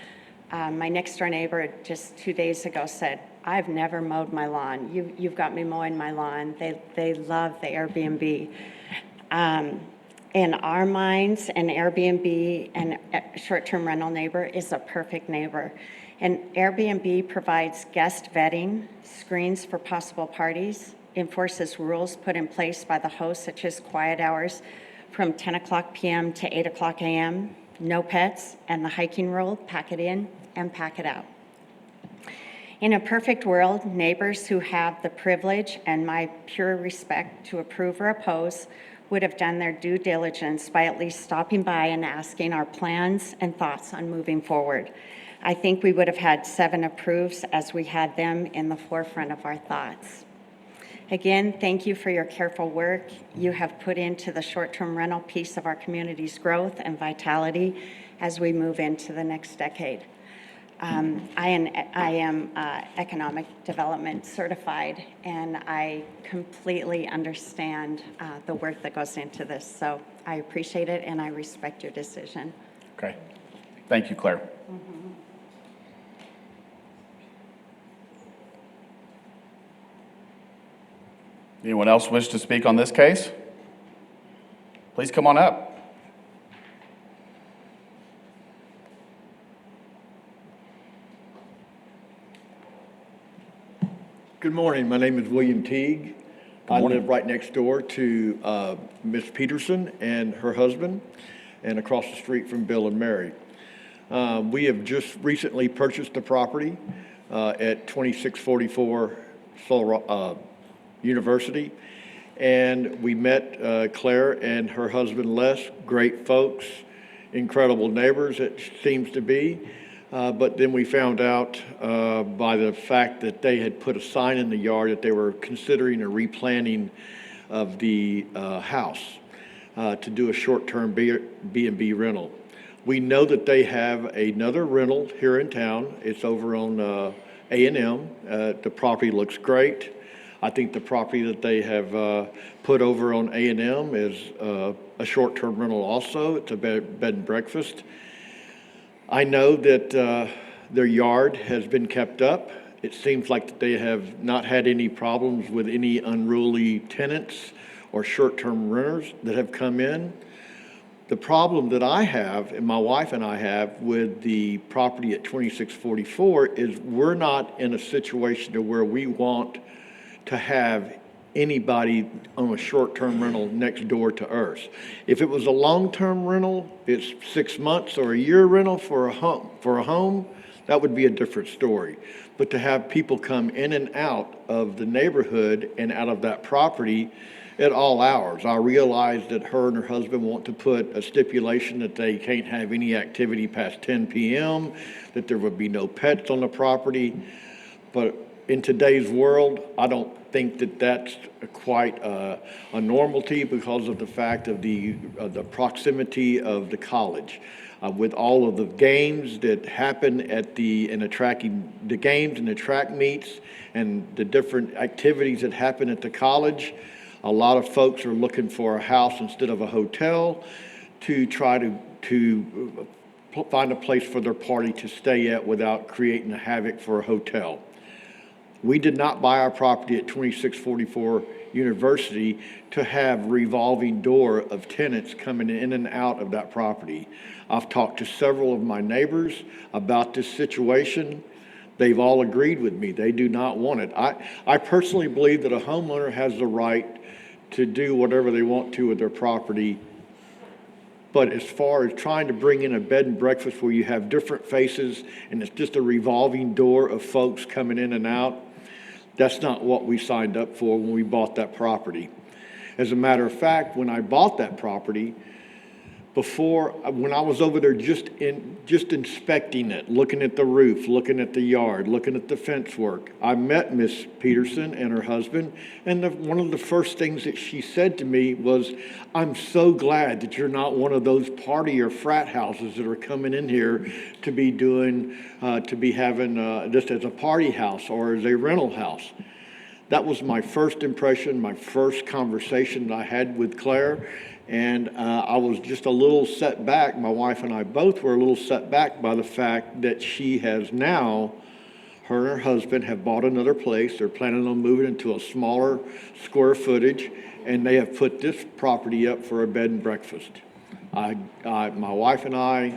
My next door neighbor just 2 days ago said, I've never mowed my lawn. You've got me mowing my lawn. They love the Airbnb. In our minds, an Airbnb and a short-term rental neighbor is a perfect neighbor. An Airbnb provides guest vetting, screens for possible parties, enforces rules put in place by the host, such as quiet hours from 10 o'clock p.m. to 8 o'clock a.m., no pets, and the hiking rule, pack it in and pack it out. In a perfect world, neighbors who have the privilege and my pure respect to approve or oppose would have done their due diligence by at least stopping by and asking our plans and thoughts on moving forward. I think we would have had 7 approves as we had them in the forefront of our thoughts. Again, thank you for your careful work you have put into the short-term rental piece of our community's growth and vitality as we move into the next decade. I am economic development certified, and I completely understand the work that goes into this. So I appreciate it, and I respect your decision. Okay. Thank you, Claire. Anyone else wish to speak on this case? Please come on up. Good morning. My name is William Teague. I morning. live right next door to Ms. Peterson and her husband, and across the street from Bill and Mary. We have just recently purchased the property at 2644 University, and we met Claire and her husband Les, great folks, incredible neighbors it seems to be. But then we found out by the fact that they had put a sign in the yard that they were considering a replanting of the house to do a short-term B&B rental. We know that they have another rental here in town. It's over on A&M. The property looks great. I think the property that they have put over on A&M is a short-term rental also. It's a bed and breakfast. I know that their yard has been kept up. It seems like they have not had any problems with any unruly tenants or short-term renters that have come in. The problem that I have, and my wife and I have, with the property at 2644 is we're not in a situation to where we want to have anybody on a short-term rental next door to us. If it was a long-term rental, it's 6 months or a year rental for a home, that would be a different story. But to have people come in and out of the neighborhood and out of that property at all hours. I realize that her and her husband want to put a stipulation that they can't have any activity past 10 p.m., that there would be no pets on the property. But in today's world, I don't think that that's quite a normality because of the fact of the proximity of the college. With all of the games that happen at the games and the track meets and the different activities that happen at the college, a lot of folks are looking for a house instead of a hotel to try to find a place for their party to stay at without creating a havoc for a hotel. We did not buy our property at 2644 University to have revolving door of tenants coming in and out of that property. I've talked to several of my neighbors about this situation. They've all agreed with me. They do not want it. I personally believe that a homeowner has the right to do whatever they want to with their property. But as far as trying to bring in a bed and breakfast where you have different faces and it's just a revolving door of folks coming in and out, that's not what we signed up for when we bought that property. As a matter of fact, when I bought that property, when I was over there just inspecting it, looking at the roof, looking at the yard, looking at the fence work, I met Miss Peterson and her husband, and one of the first things that she said to me was, "I'm so glad that you're not one of those party or frat houses that are coming in here to be having this as a party house or as a rental house." That was my first impression, my first conversation that I had with Claire. And I was just a little set back. My wife and I both were a little set back by the fact that she has now, her and her husband have bought another place. They're planning on moving into a smaller square footage, and they have put this property up for a bed and breakfast. My wife and I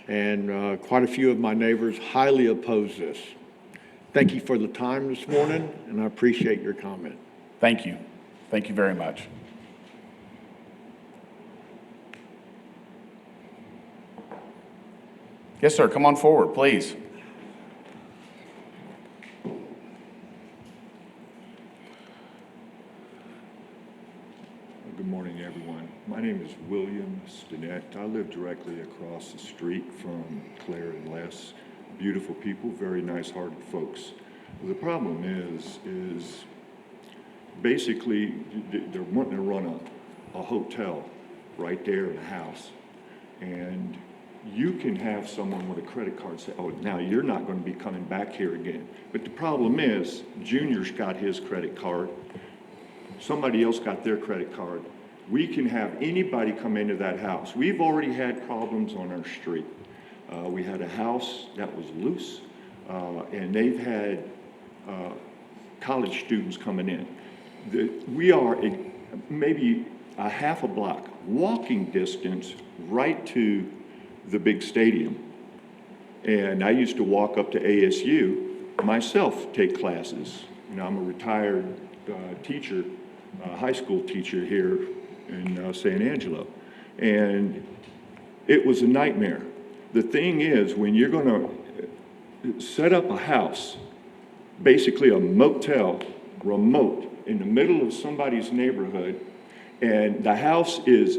and quite a few of my neighbors highly oppose this. Thank you for the time this morning, and I appreciate your comment. Thank you. Thank you very much. Yes, sir. Come on forward, please. Good morning, everyone. My name is William Stinnett. I live directly across the street from Claire and Les. Beautiful people, very nice-hearted folks. The problem is basically they're wanting to run a hotel right there in the house, and you can have someone with a credit card say, "Oh, now you're not going to be coming back here again." But the problem is, Junior's got his credit card. Somebody else got their credit card. We can have anybody come into that house. We've already had problems on our street. We had a house that was loose, and they've had college students coming in. We are maybe a half a block, walking distance, right to the big stadium. And I used to walk up to ASU myself, take classes. You know, I'm a retired teacher, high school teacher here in San Angelo. And it was a nightmare. The thing is, when you're gonna set up a house, basically a motel, remote, in the middle of somebody's neighborhood, and the house is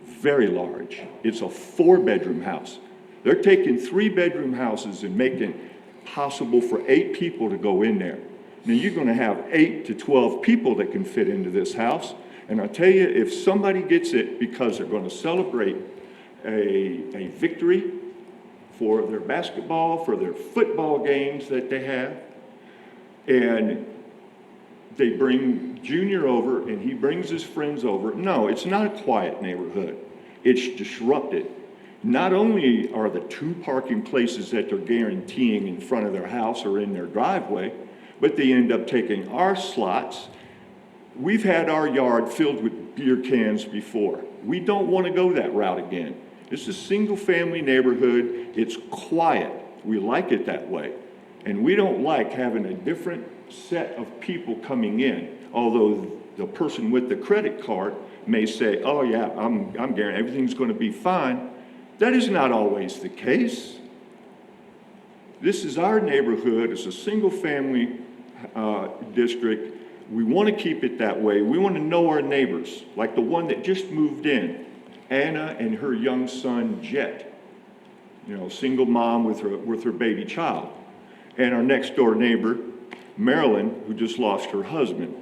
very large. It's a 4-bedroom house. They're taking 3-bedroom houses and making it possible for 8 people to go in there. Now you're gonna have 8 to 12 people that can fit into this house. And I'll tell you, if somebody gets it because they're gonna celebrate a victory for their basketball, for their football games that they have, and they bring Junior over and he brings his friends over. No, it's not a quiet neighborhood. It's disrupted. Not only are the 2 parking places that they're guaranteeing in front of their house or in their driveway, but they end up taking our slots. We've had our yard filled with beer cans before. We don't want to go that route again. It's a single-family neighborhood. It's quiet. We like it that way. And we don't like having a different set of people coming in, although the person with the credit card may say, "Oh yeah, I'm guaranteed everything's going to be fine." That is not always the case. This is our neighborhood. It's a single-family district. We want to keep it that way. We want to know our neighbors, like the one that just moved in, Anna and her young son, Jet. You know, single mom with her baby child. And our next door neighbor, Marilyn, who just lost her husband,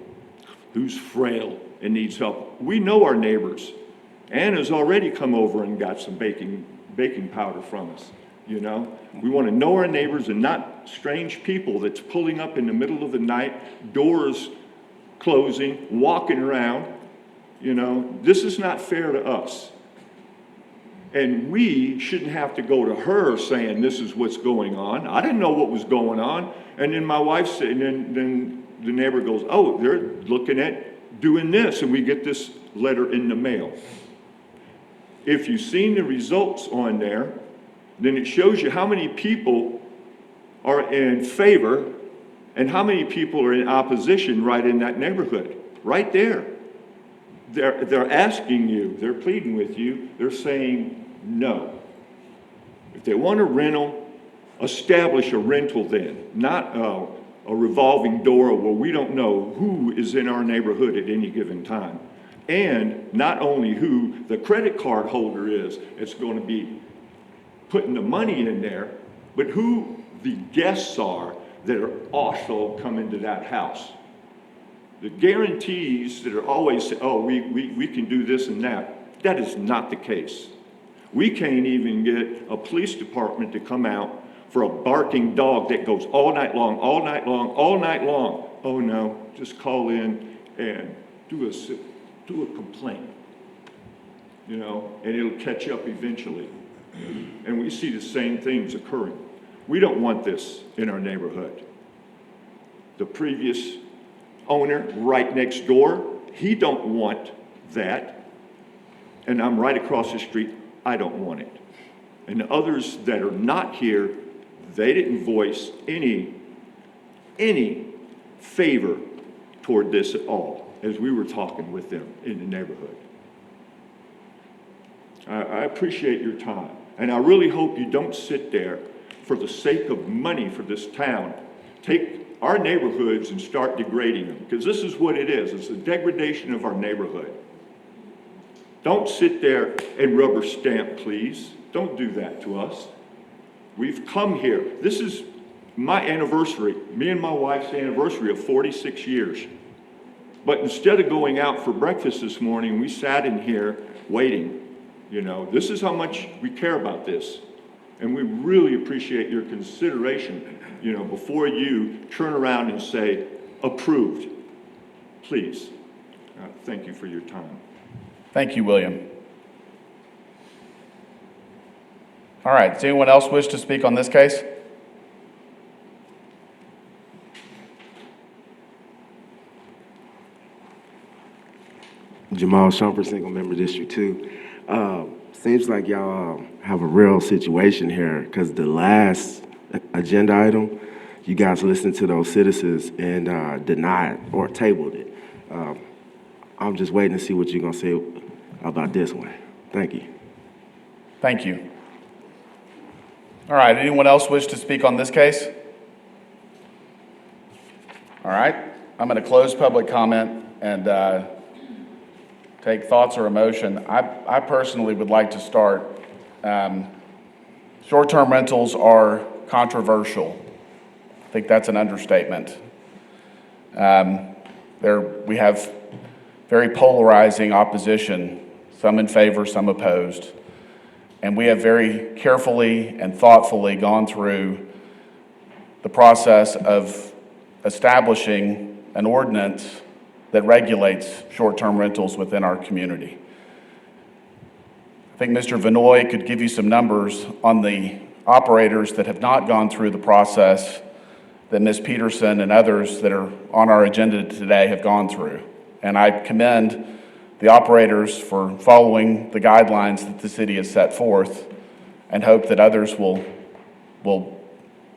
who's frail and needs help. We know our neighbors. Anna's already come over and got some baking powder from us, you know? We want to know our neighbors and not strange people that's pulling up in the middle of the night, doors closing, walking around, you know? This is not fair to us. And we shouldn't have to go to her saying this is what's going on. I didn't know what was going on. And then my wife said, and then the neighbor goes, "Oh, they're looking at doing this and we get this letter in the mail. If you've seen the results on there, then it shows you how many people are in favor and how many people are in opposition right in that neighborhood, right there. They're asking you, they're pleading with you, they're saying no. If they want a rental, establish a rental then, not a revolving door where we don't know who is in our neighborhood at any given time. And not only who the credit card holder is, it's going to be putting the money in there, but who the guests are that are also coming to that house. The guarantees that are always, oh, we can do this and that is not the case. We can't even get a police department to come out for a barking dog that goes all night long, all night long, all night long. Oh no, just call in and do a complaint, and it'll catch up eventually. And we see the same things occurring. We don't want this in our neighborhood. The previous owner right next door, he don't want that. And I'm right across the street, I don't want it. And the others that are not here, they didn't voice any favor toward this at all as we were talking with them in the neighborhood. I appreciate your time. And I really hope you don't sit there for the sake of money for this town. Take our neighborhoods and start degrading them, because this is what it is. It's a degradation of our neighborhood. Don't sit there and rubber stamp, please. Don't do that to us. We've come here. This is my anniversary, me and my wife's anniversary of 46 years. But instead of going out for breakfast this morning, we sat in here waiting. This is how much we care about this. And we really appreciate your consideration, before you turn around and say, approved. Please. Thank you for your time. Thank you, William. All right, does anyone else wish to speak on this case? Jamal Shumpert, single member District 2. Seems like y'all have a real situation here, because the last agenda item, you guys listened to those citizens and denied or tabled it. I'm just waiting to see what you're going to say about this one. Thank you. Thank you. All right, anyone else wish to speak on this case? All right, I'm going to close public comment and take thoughts or emotion. I personally would like to start. Short-term rentals are controversial. I think that's an understatement. We have very polarizing opposition, some in favor, some opposed. And we have very carefully and thoughtfully gone through the process of establishing an ordinance that regulates short-term rentals within our community. I think Mr. Vinoy could give you some numbers on the operators that have not gone through the process that Ms. Peterson and others that are on our agenda today have gone through. And I commend the operators for following the guidelines that the city has set forth and hope that others will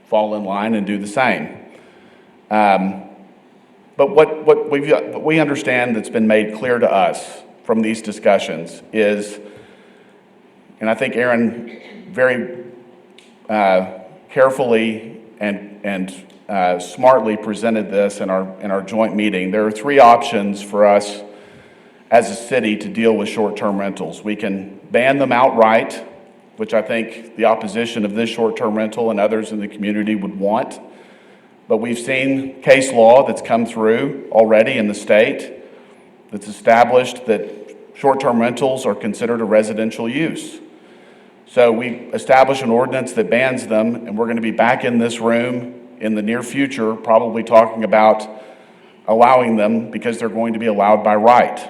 fall in line and do the same. But what we understand that's been made clear to us from these discussions is, and I think Aaron very carefully and smartly presented this in our joint meeting. There are three options for us as a city to deal with short-term rentals. We can ban them outright, which I think the opposition of this short-term rental and others in the community would want. But we've seen case law that's come through already in the state that's established that short-term rentals are considered a residential use. So we establish an ordinance that bans them, and we're going to be back in this room in the near future probably talking about allowing them because they're going to be allowed by right.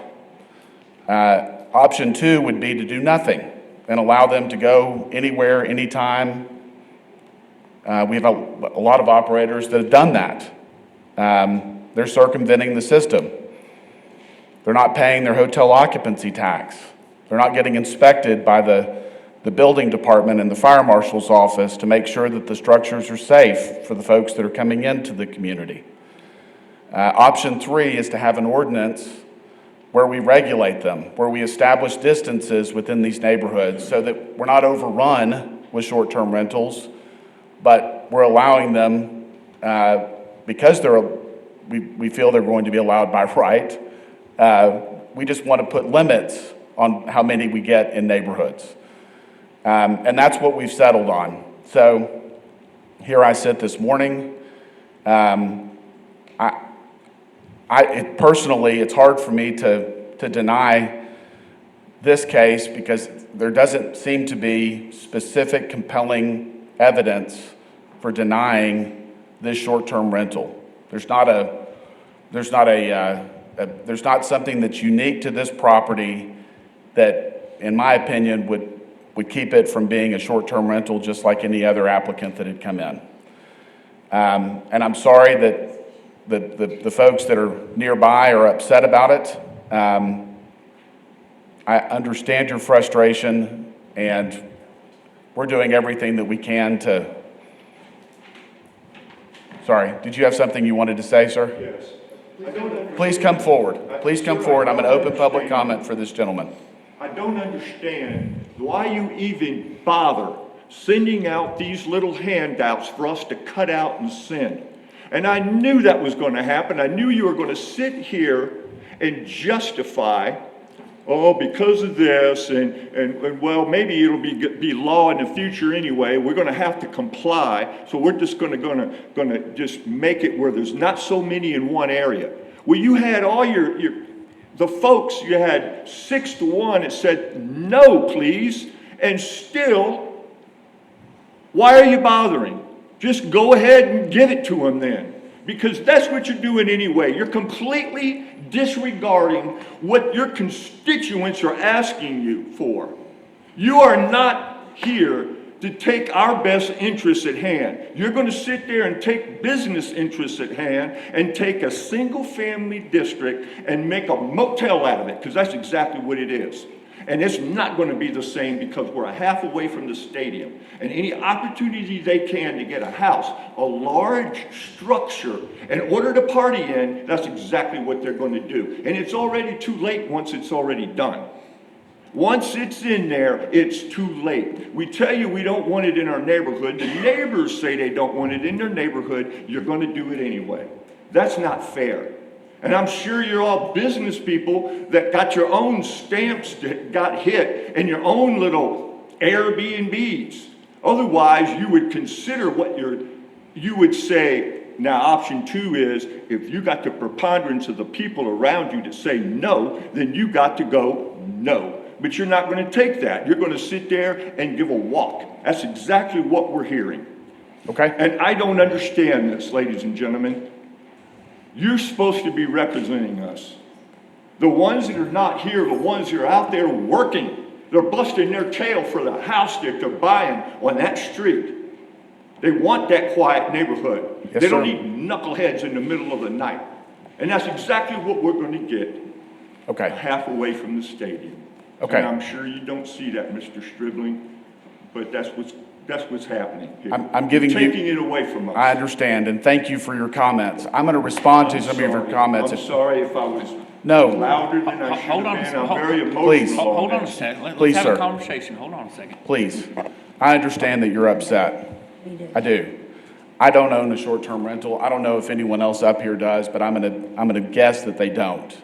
Option two would be to do nothing and allow them to go anywhere, anytime. We have a lot of operators that have done that. They're circumventing the system. They're not paying their hotel occupancy tax. They're not getting inspected by the building department and the fire marshal's office to make sure that the structures are safe for the folks that are coming into the community. Option 3 is to have an ordinance where we regulate them, where we establish distances within these neighborhoods so that we're not overrun with short-term rentals, but we're allowing them, because we feel they're going to be allowed by right, we just want to put limits on how many we get in neighborhoods. And that's what we've settled on. So here I sit this morning. Personally, it's hard for me to deny this case because there doesn't seem to be specific, compelling evidence for denying this short-term rental. There's not something that's unique to this property that, in my opinion, would keep it from being a short-term rental just like any other applicant that had come in. And I'm sorry that the folks that are nearby are upset about it. I understand your frustration, and we're doing everything that we can to... Sorry, did you have something you wanted to say, sir? Yes. Please come forward. Please come forward. I'm going to open public comment for this gentleman. I don't understand why you even bother sending out these little handouts for us to cut out and send. And I knew that was going to happen. I knew you were going to sit here and justify, oh, because of this, and well, maybe it'll be law in the future anyway. We're going to have to comply, so we're just going to just make it where there's not so many in one area. Well, you had all the folks, you had 6-1 that said no, please, and still, why are you bothering? Just go ahead and give it to them then, because that's what you're doing anyway. You're completely disregarding what your constituents are asking you for. You are not here to take our best interests at hand. You're going to sit there and take business interests at hand and take a single-family district and make a motel out of it, because that's exactly what it is. And it's not going to be the same because we're a half away from the stadium. And any opportunity they can to get a house, a large structure, in order to party in, that's exactly what they're going to do. And it's already too late once it's already done. Once it's in there, it's too late. We tell you we don't want it in our neighborhood. The neighbors say they don't want it in their neighborhood. You're going to do it anyway. That's not fair. And I'm sure you're all business people that got your own stamps that got hit and your own little Airbnbs. Otherwise, you would consider what you would say. Now, option 2 is if you got the preponderance of the people around you to say no, then you got to go no. But you're not going to take that. You're going to sit there and give a walk. That's exactly what we're hearing. Okay. And I don't understand this, ladies and gentlemen. You're supposed to be representing us. The ones that are not here, the ones that are out there working, they're busting their tail for the house that they're buying on that street. They want that quiet neighborhood. Yes, they don't sir. need knuckleheads in the middle of the night. And that's exactly what we're going to get. Okay. Half away from the stadium. Okay. And I'm sure you don't see that, Mr. Stribling, but that's what's happening here. I'm giving You're you... taking it away from us. I understand, and thank you for your comments. I'm going to respond to some of your comments. I'm sorry if I was No. louder than I should Hold on, have been. I'm hold- very emotional. Please. on Hold on a this. second. Please, Let's have sir. a conversation. Hold on a second. Please. I understand that you're upset. I do. I don't own a short-term rental. I don't know if anyone else up here does, but I'm going to guess that they don't.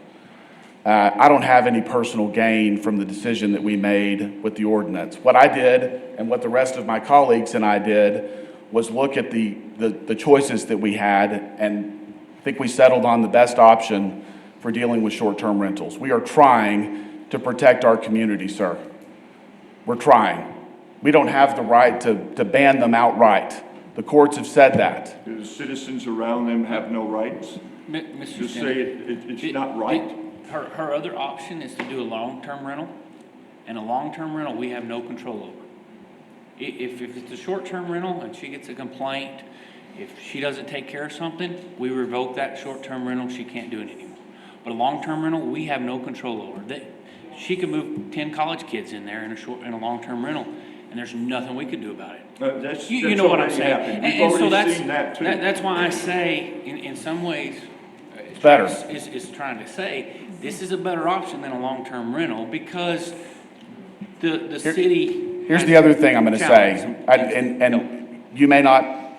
I don't have any personal gain from the decision that we made with the ordinance. What I did, and what the rest of my colleagues and I did, was look at the choices that we had, and I think we settled on the best option for dealing with short-term rentals. We are trying to protect our community, sir. We're trying. We don't have the right to ban them outright. The courts have said that. Do the citizens around them have no rights? Mr. Just Stanley, say it's not right? Her other option is to do a long-term rental, and a long-term rental we have no control over. If it's a short-term rental and she gets a complaint, if she doesn't take care of something, we revoke that short-term rental, she can't do it anymore. But a long-term rental, we have no control over. She could move 10 college kids in there in a long-term rental, and there's nothing we could do about it. You know what I'm saying? And so that's why I say, in some ways, It's better. is trying to say, this is a better option than a long-term rental, because the city. Here's has the other thing I'm going to say, challenges. and you may not,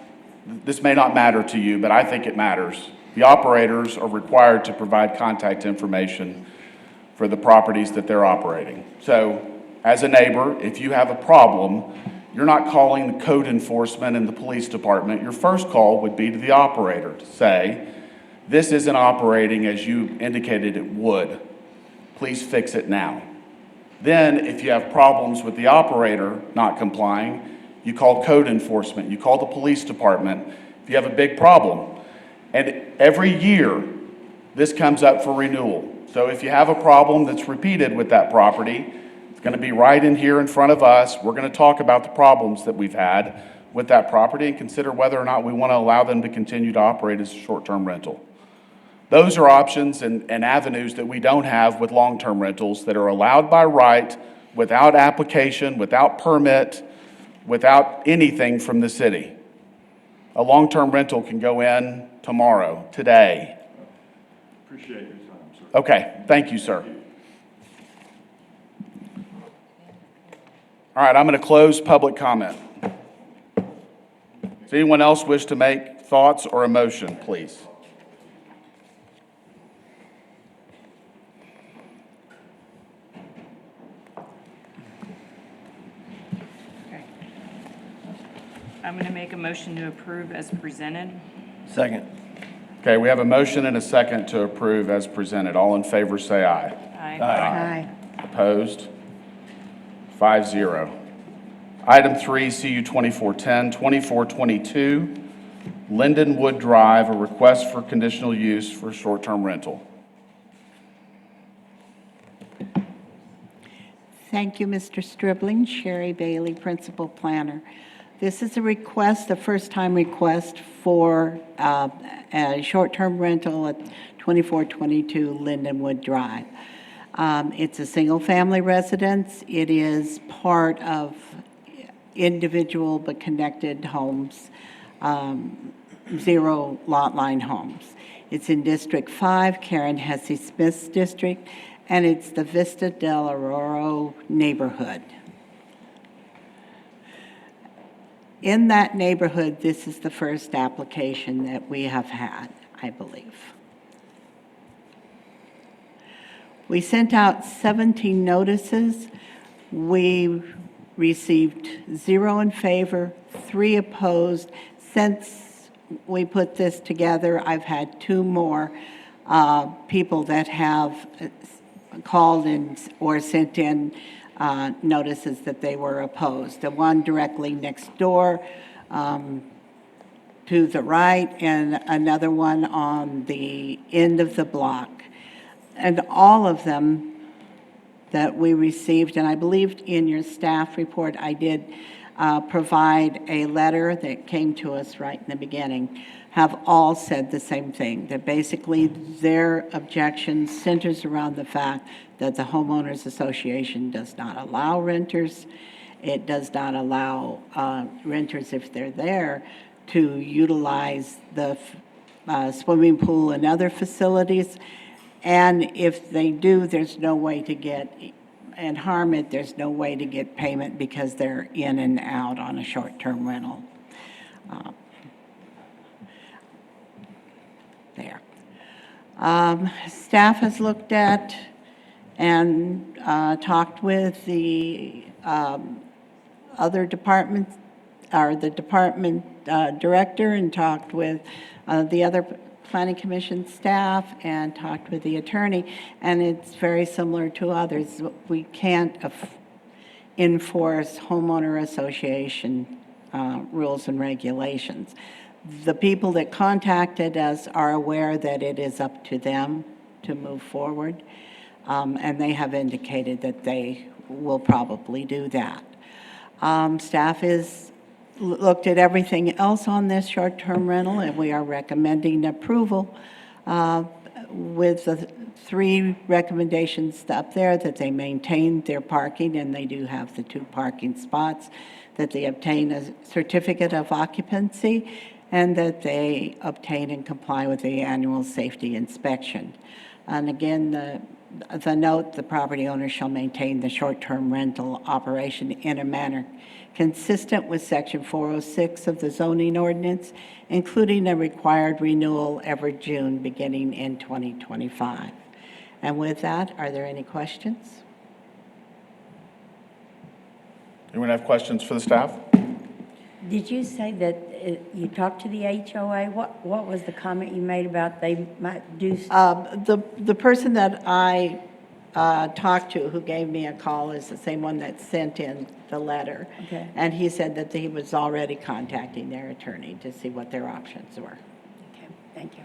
this may not matter to you, but I think it matters. The operators are required to provide contact information for the properties that they're operating. So, as a neighbor, if you have a problem, you're not calling the code enforcement and the police department. Your first call would be to the operator to say, this isn't operating as you indicated it would. Please fix it now. Then, if you have problems with the operator not complying, you call code enforcement, you call the police department if you have a big problem. And every year, this comes up for renewal. So if you have a problem that's repeated with that property, it's going to be right in here in front of us. We're going to talk about the problems that we've had with that property and consider whether or not we want to allow them to continue to operate as a short-term rental. Those are options and avenues that we don't have with long-term rentals that are allowed by right, without application, without permit, without anything from the city. A long-term rental can go in tomorrow, today. Appreciate your time, sir. Okay, thank you, sir. All right, I'm going to close public comment. Does anyone else wish to make thoughts or a motion, please? I'm going to make a motion to approve as presented. Second. Okay, we have a motion and a second to approve as presented. All in favor, say aye. Aye. Opposed? 5-0. Item 3, CU 2410, 2422, Lindenwood Drive, a request for conditional use for short-term rental. Thank you, Mr. Stribling. Sherry Bailey, Principal Planner. This is a request, a first-time request for a short-term rental at 2422 Lindenwood Drive. It's a single-family residence. It is part of individual but connected homes, zero lot line homes. It's in District 5, Karen Hesse Smith's district, and it's the Vista del Aurora neighborhood. In that neighborhood, this is the first application that we have had, I believe. We sent out 17 notices. We received 0 in favor, 3 opposed. Since we put this together, I've had 2 more people that have called in or sent in notices that they were opposed. The one directly next door to the right, and another one on the end of the block. And all of them that we received, and I believed in your staff report, I did provide a letter that came to us right in the beginning, have all said the same thing, that basically their objection centers around the fact that the homeowners association does not allow renters. It does not allow renters, if they're there, to utilize the swimming pool and other facilities. And if they do, there's no way to get, and harm it, there's no way to get payment because they're in and out on a short-term rental. There. Staff has looked at and talked with the other departments, or the department director, and talked with the other planning commission staff, and talked with the attorney, and it's very similar to others. We can't enforce homeowner association rules and regulations. The people that contacted us are aware that it is up to them to move forward, and they have indicated that they will probably do that. Staff has looked at everything else on this short-term rental, and we are recommending approval with the 3 recommendations up there, that they maintain their parking, and they do have the 2 parking spots, that they obtain a certificate of occupancy, and that they obtain and comply with the annual safety inspection. And again, the note, the property owner shall maintain the short-term rental operation in a manner consistent with Section 406 of the zoning ordinance, including a required renewal every June beginning in 2025. And with that, are there any questions? Anyone have questions for the staff? Did you say that you talked to the HOA? What was the comment you made about they might do? The person that I talked to, who gave me a call, is the same one that sent in the letter. Okay. And he said that he was already contacting their attorney to see what their options were. Okay, thank you.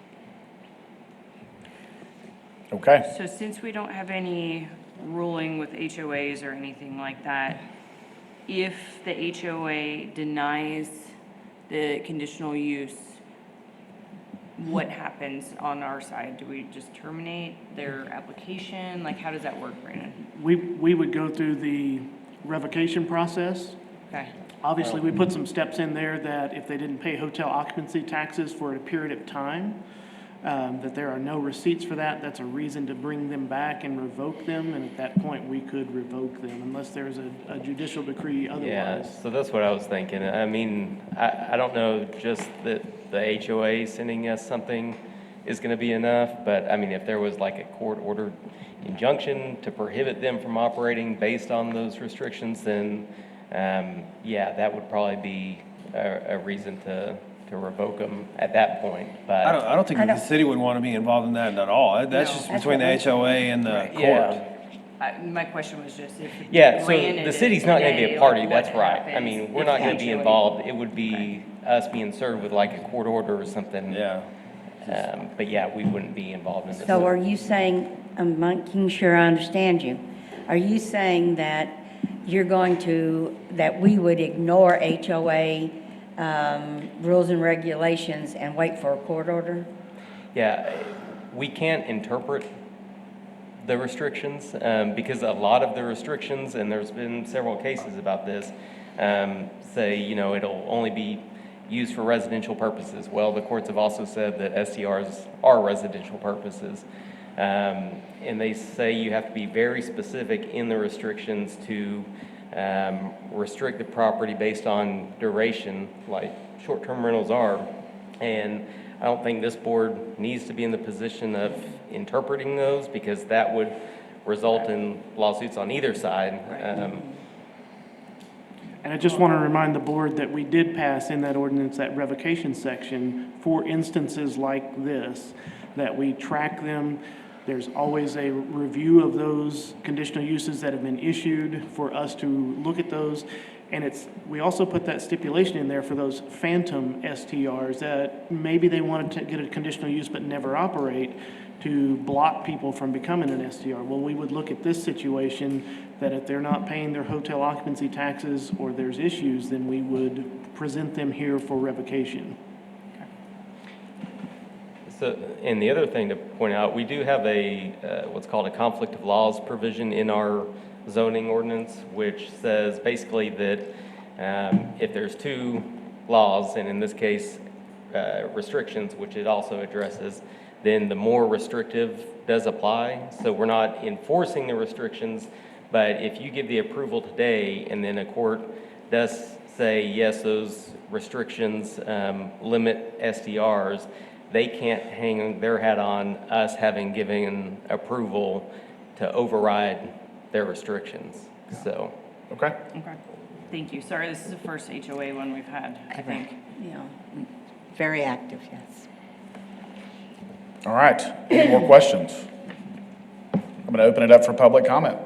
Okay. So since we don't have any ruling with HOAs or anything like that, if the HOA denies the conditional use, what happens on our side? Do we just terminate their application? Like, how does that work, Brandon? We would go through the revocation process. Okay. Obviously, we put some steps in there that if they didn't pay hotel occupancy taxes for a period of time, that there are no receipts for that. That's a reason to bring them back and revoke them, and at that point, we could revoke them unless there's a judicial decree otherwise. Yeah, so that's what I was thinking. I mean, I don't know just that the HOA sending us something is going to be enough, but I mean, if there was like a court-ordered injunction to prohibit them from operating based on those restrictions, then yeah, that would probably be a reason to revoke them at that point. But I don't think the city would want to be involved in that at all. That's just between the HOA and the court. Yeah. My question was just if. Yeah, so granted the it city's not going to be today, a party, like, that's what right. I happens mean, we're if not the going to be HOA involved. It would be us being served with like a court order or something. Yeah. But yeah, we wouldn't be involved in this. So are you saying, I'm making sure I understand you, are you saying that you're going to, that we would ignore HOA rules and regulations and wait for a court order? Yeah, we can't interpret the restrictions because a lot of the restrictions, and there's been several cases about this, say, you know, it'll only be used for residential purposes. Well, the courts have also said that STRs are residential purposes. And they say you have to be very specific in the restrictions to restrict the property based on duration, like short-term rentals are. And I don't think this board needs to be in the position of interpreting those because that would result in lawsuits on either side. And I just want to remind the board that we did pass in that ordinance, that revocation section, for instances like this, that we track them. There's always a review of those conditional uses that have been issued for us to look at those. And we also put that stipulation in there for those phantom STRs that maybe they wanted to get a conditional use but never operate to block people from becoming an STR. Well, we would look at this situation that if they're not paying their hotel occupancy taxes or there's issues, then we would present them here for revocation. So, and the other thing to point out, we do have a what's called a conflict of laws provision in our zoning ordinance, which says basically that if there's 2 laws, and in this case restrictions, which it also addresses, then the more restrictive does apply. So we're not enforcing the restrictions, but if you give the approval today and then a court does say, yes, those restrictions limit STRs, they can't hang their hat on us having given approval to override their restrictions, so. Okay. Okay. Thank you. Sorry, this is the first HOA one we've had, I think. Yeah, very active, yes. All right. Any more questions? I'm going to open it up for public comment.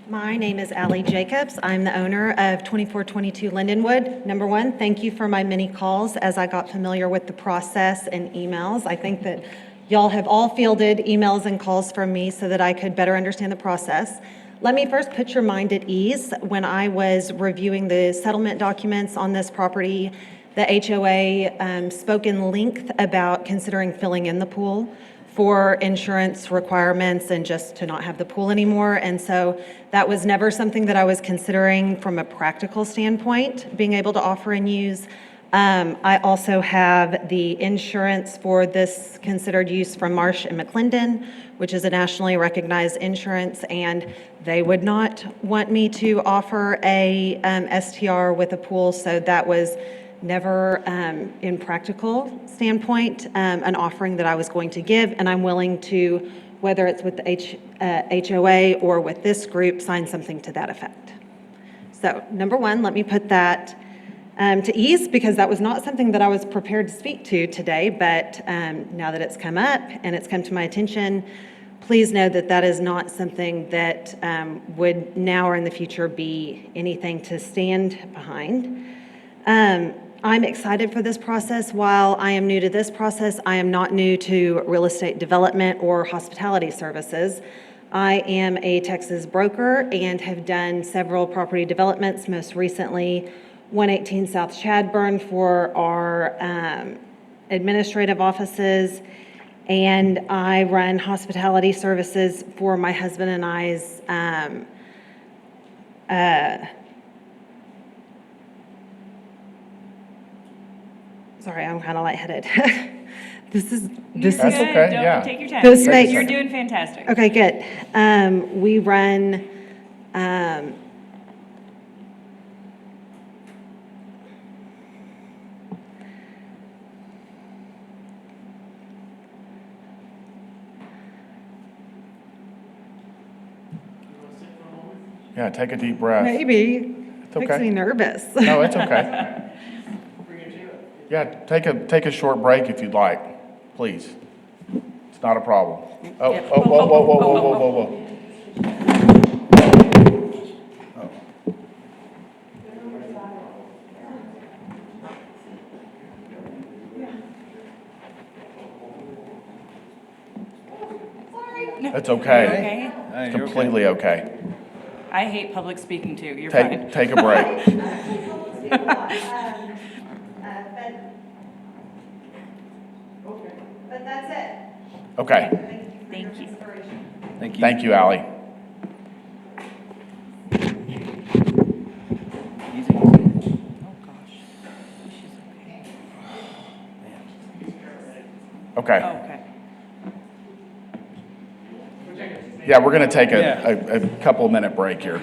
My name is Allie Jacobs. I'm the owner of 2422 Lindenwood. Number one, thank you for my many calls as I got familiar with the process and emails. I think that y'all have all fielded emails and calls from me so that I could better understand the process. Let me first put your mind at ease. When I was reviewing the settlement documents on this property The HOA spoke in length about considering filling in the pool for insurance requirements and just to not have the pool anymore. And so that was never something that I was considering from a practical standpoint, being able to offer and use. I also have the insurance for this considered use from Marsh and McClendon, which is a nationally recognized insurance, and they would not want me to offer a STR with a pool, so that was never, in practical standpoint, an offering that I was going to give, and I'm willing to, whether it's with the HOA or with this group, sign something to that effect. So, number one, let me put that to ease, because that was not something that I was prepared to speak to today, but now that it's come up and it's come to my attention, please know that that is not something that would now or in the future be anything to stand behind. I'm excited for this process. While I am new to this process, I am not new to real estate development or hospitality services. I am a Texas broker and have done several property developments, most recently 118 South Chadburn for our administrative offices, and I run hospitality services for my husband and I's sorry, I'm kind of lightheaded. This is That's okay, Don't yeah. take your time. Postmates. You're doing fantastic. Okay, good. We run Yeah, take a deep breath. maybe. It's Makes okay. me nervous. No, it's okay. Yeah, take a short break if you'd like, please. It's not a problem. Oh, Yeah. whoa, whoa, whoa, whoa, whoa, whoa, whoa, whoa. It's okay. Okay. It's completely okay. I hate public speaking too. You're fine. Take a break. But that's it. Okay. Thank you. Thank you. Thank you, Ally. Okay. Okay. Yeah, we're going to take Yeah. a couple minute break here.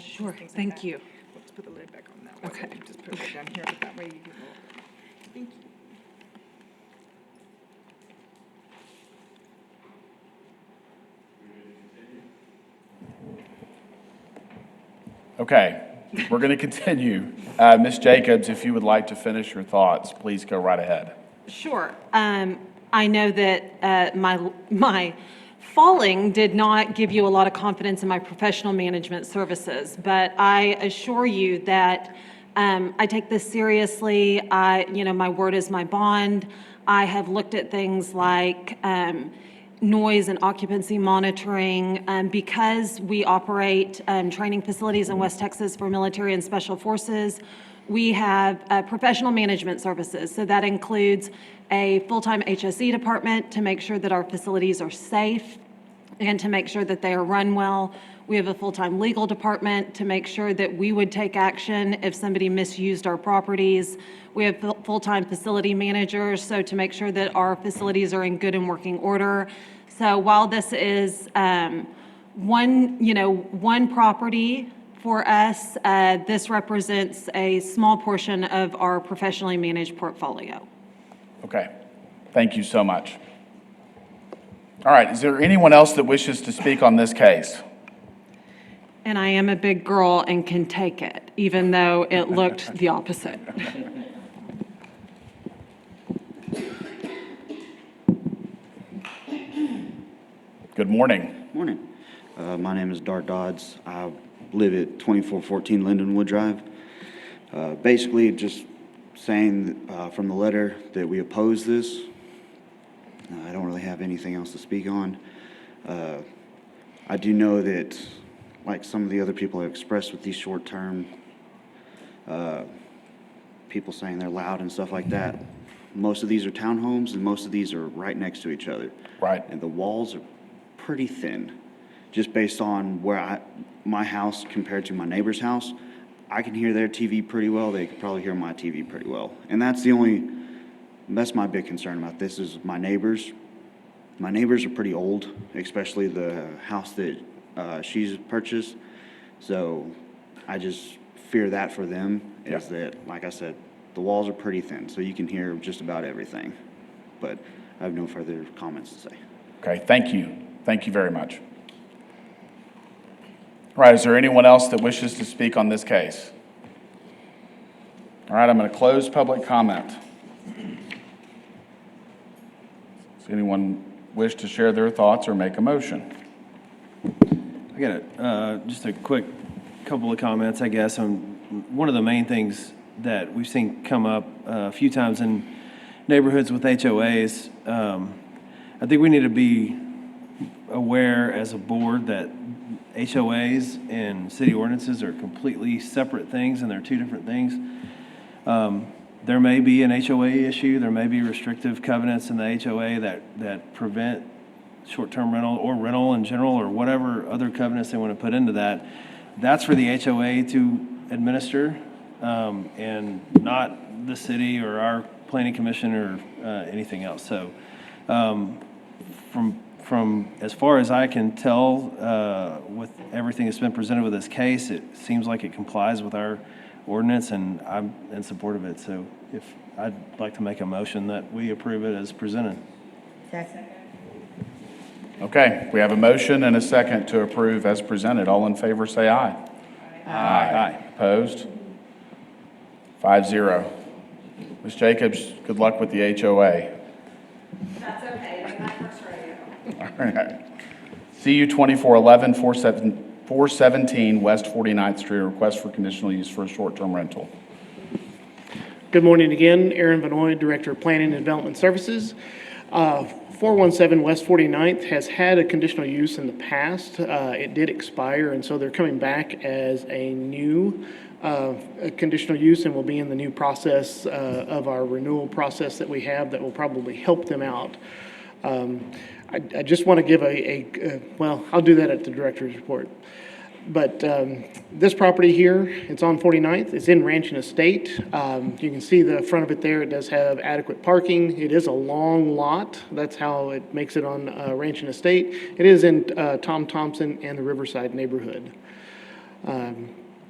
Sure, thank you. Let's put the lid back on that one. Okay. Just put it down here, but that way you can look. Thank you. Okay, we're going to continue. Ms. Jacobs, if you would like to finish your thoughts, please go right ahead. Sure. I know that my falling did not give you a lot of confidence in my professional management services, but I assure you that I take this seriously. My word is my bond. I have looked at things like noise and occupancy monitoring. Because we operate training facilities in West Texas for military and special forces, we have professional management services. So that includes a full-time HSE department to make sure that our facilities are safe and to make sure that they are run well. We have a full-time legal department to make sure that we would take action if somebody misused our properties. We have full-time facility managers, so to make sure that our facilities are in good and working order. So while this is one property for us, this represents a small portion of our professionally managed portfolio. Okay, thank you so much. All right, is there anyone else that wishes to speak on this case? And I am a big girl and can take it, even though it looked the opposite. Good morning. Morning. My name is Dart Dodds. I live at 2414 Lindenwood Drive. Basically, just saying from the letter that we oppose this. I don't really have anything else to speak on. I do know that, like some of the other people have expressed with these short-term, people saying they're loud and stuff like that, most of these are townhomes and most of these are right next to each other. Right. And the walls are pretty thin, just based on where my house compared to my neighbor's house. I can hear their TV pretty well. They could probably hear my TV pretty well. And that's my big concern about this is my neighbors. My neighbors are pretty old, especially the house that she's purchased. So I just fear that for them is that, like I said, the walls are pretty thin, so you can hear just about everything. But I have no further comments to say. Okay, thank you. Thank you very much. All right, is there anyone else that wishes to speak on this case? All right, I'm going to close public comment. Does anyone wish to share their thoughts or make a motion? I got just a quick couple of comments, I guess, on one of the main things that we've seen come up a few times in neighborhoods with HOAs. I think we need to be aware as a board that HOAs and city ordinances are completely separate things, and they're two different things. There may be an HOA issue, there may be restrictive covenants in the HOA that prevent short-term rental or rental in general or whatever other covenants they want to put into that. That's for the HOA to administer, and not the city or our planning commission or anything else. So from as far as I can tell, with everything that's been presented with this case, it seems like it complies with our ordinance, and I'm in support of it. So I'd like to make a motion that we approve it as presented. Second. Okay, we have a motion and a second to approve as presented. All in favor, say aye. Aye. Opposed? 5-0. Ms. Jacobs, good luck with the HOA. That's okay, it's my first rodeo. All right. CU 2411, 417 West 49th Street, request for conditional use for a short-term rental. Good morning again. Aaron Benoit, Director of Planning and Development Services. 417 West 49th has had a conditional use in the past. It did expire, and so they're coming back as a new a conditional use, and will be in the new process of our renewal process that we have that will probably help them out. I just want to give well, I'll do that at the director's report. But this property here, it's on 49th. It's in Ranch and Estate. You can see the front of it there. It does have adequate parking. It is a long lot. That's how it makes it on Ranch and Estate. It is in Tom Thompson and the Riverside neighborhood.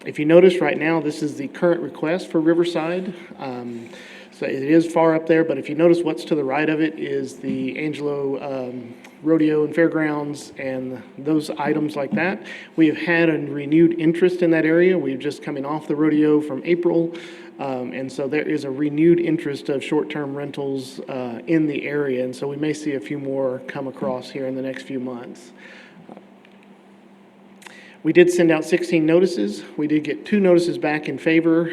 If you notice right now, this is the current request for Riverside. So it is far up there, but if you notice what's to the right of it is the Angelo Rodeo and Fairgrounds and those items like that. We have had a renewed interest in that area. We're just coming off the rodeo from April. And so there is a renewed interest of short-term rentals in the area. And so we may see a few more come across here in the next few months. We did send out 16 notices. We did get 2 notices back in favor.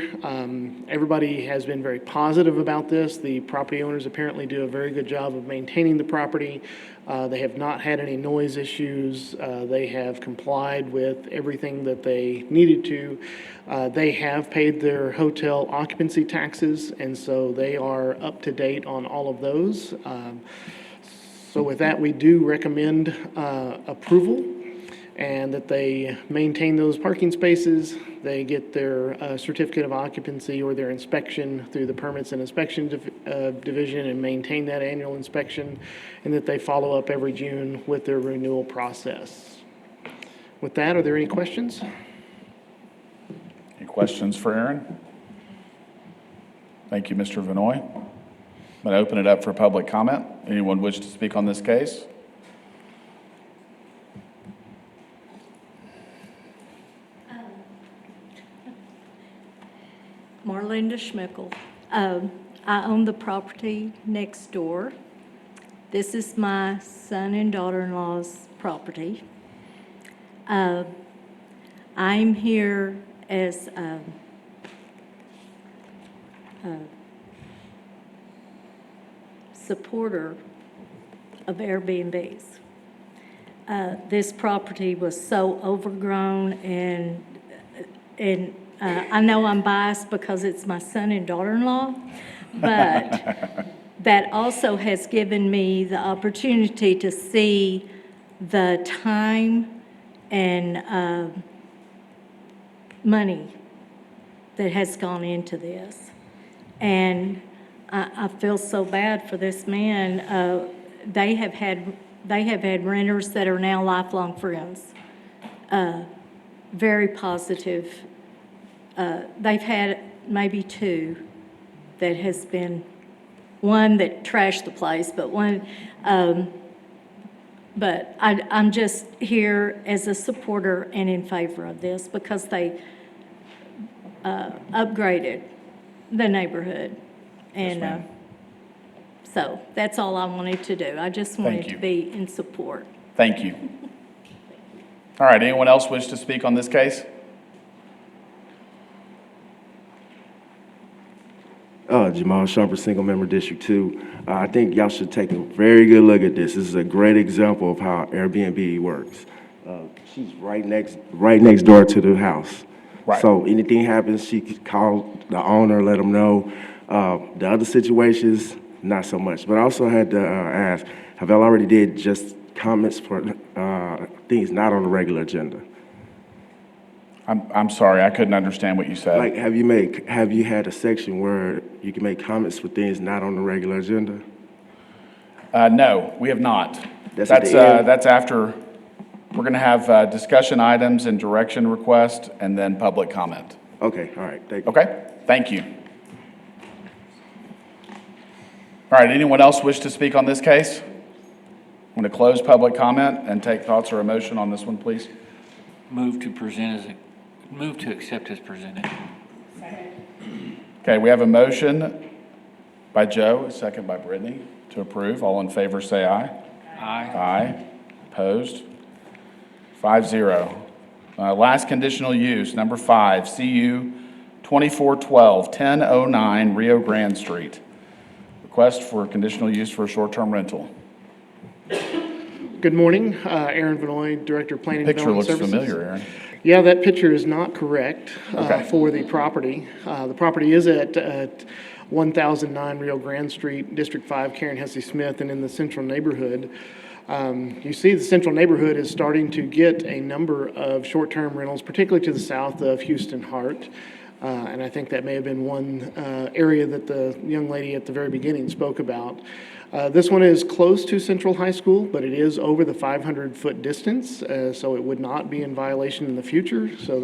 Everybody has been very positive about this. The property owners apparently do a very good job of maintaining the property. They have not had any noise issues. They have complied with everything that they needed to. They have paid their hotel occupancy taxes, and so they are up to date on all of those. So with that, we do recommend approval, and that they maintain those parking spaces. They get their certificate of occupancy or their inspection through the Permits and Inspection Division and maintain that annual inspection, and that they follow up every June with their renewal process. With that, are there any questions? Any questions for Aaron? Thank you, Mr. Vinoy. I'm going to open it up for public comment. Anyone wish to speak on this case? Marlinda Schmickel. I own the property next door. This is my son and daughter-in-law's property. I'm here as a supporter of Airbnbs. This property was so overgrown, and I know I'm biased because it's my son and daughter-in-law, but that also has given me the opportunity to see the time and money that has gone into this. And I feel so bad for this man. They have had renters that are now lifelong friends. Very positive. They've had maybe two that has been, one that trashed the place, but one, but I'm just here as a supporter and in favor of this because they upgraded the neighborhood. And so that's all I wanted to do. I just wanted to be in support. Thank you. All right, anyone else wish to speak on this case? Jamal Shumpert, single member District 2. I think y'all should take a very good look at this. This is a great example of how Airbnb works. She's right next door to the house. Right. So anything happens, she could call the owner, let them know. The other situations, not so much. But I also had to ask, have y'all already did just comments for things not on the regular agenda? I'm sorry, I couldn't understand what you said. Like, have you had a section where you can make comments for things not on the regular agenda? No, we have not. That's at the end? That's after, we're going to have discussion items and direction request, and then public comment. Okay, all right, thank you. Okay, thank you. All right, anyone else wish to speak on this case? I'm going to close public comment and take thoughts or emotion on this one, please. Move to accept as presented. Okay, we have a motion by Joe, a second by Brittany to approve. All in favor, say aye. Aye. Aye. Opposed? 5-0. Last conditional use, number 5, CU 2412, 1009 Rio Grande Street. Request for conditional use for a short-term rental. Good morning, Aaron Vanoy, Director of Planning and Picture Development looks Services. familiar, Aaron. Yeah, that picture is not correct Okay. for the property. The property is at 1009 Rio Grande Street, District 5, Karen Hesse Smith, and in the central neighborhood. You see the central neighborhood is starting to get a number of short-term rentals, particularly to the south of Houston Hart. And I think that may have been one area that the young lady at the very beginning spoke about. This one is close to Central High School, but it is over the 500-foot distance, so it would not be in violation in the future. So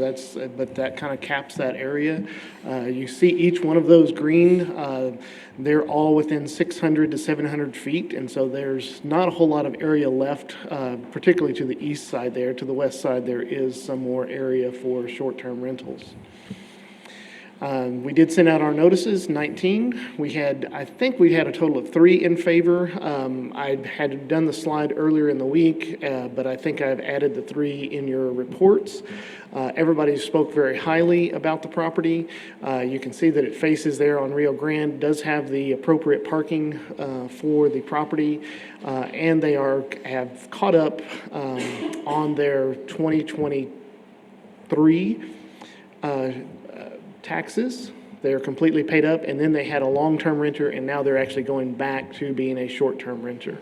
but that kind of caps that area. You see each one of those green, they're all within 600 to 700 feet, and so there's not a whole lot of area left, particularly to the east side there. To the west side, there is some more area for short-term rentals. We did send out our notices, 19. I think we had a total of 3 in favor. I had done the slide earlier in the week, but I think I've added the 3 in your reports. Everybody spoke very highly about the property. You can see that it faces there on Rio Grande, does have the appropriate parking for the property, and they have caught up on their 2023 taxes. They're completely paid up, and then they had a long-term renter, and now they're actually going back to being a short-term renter.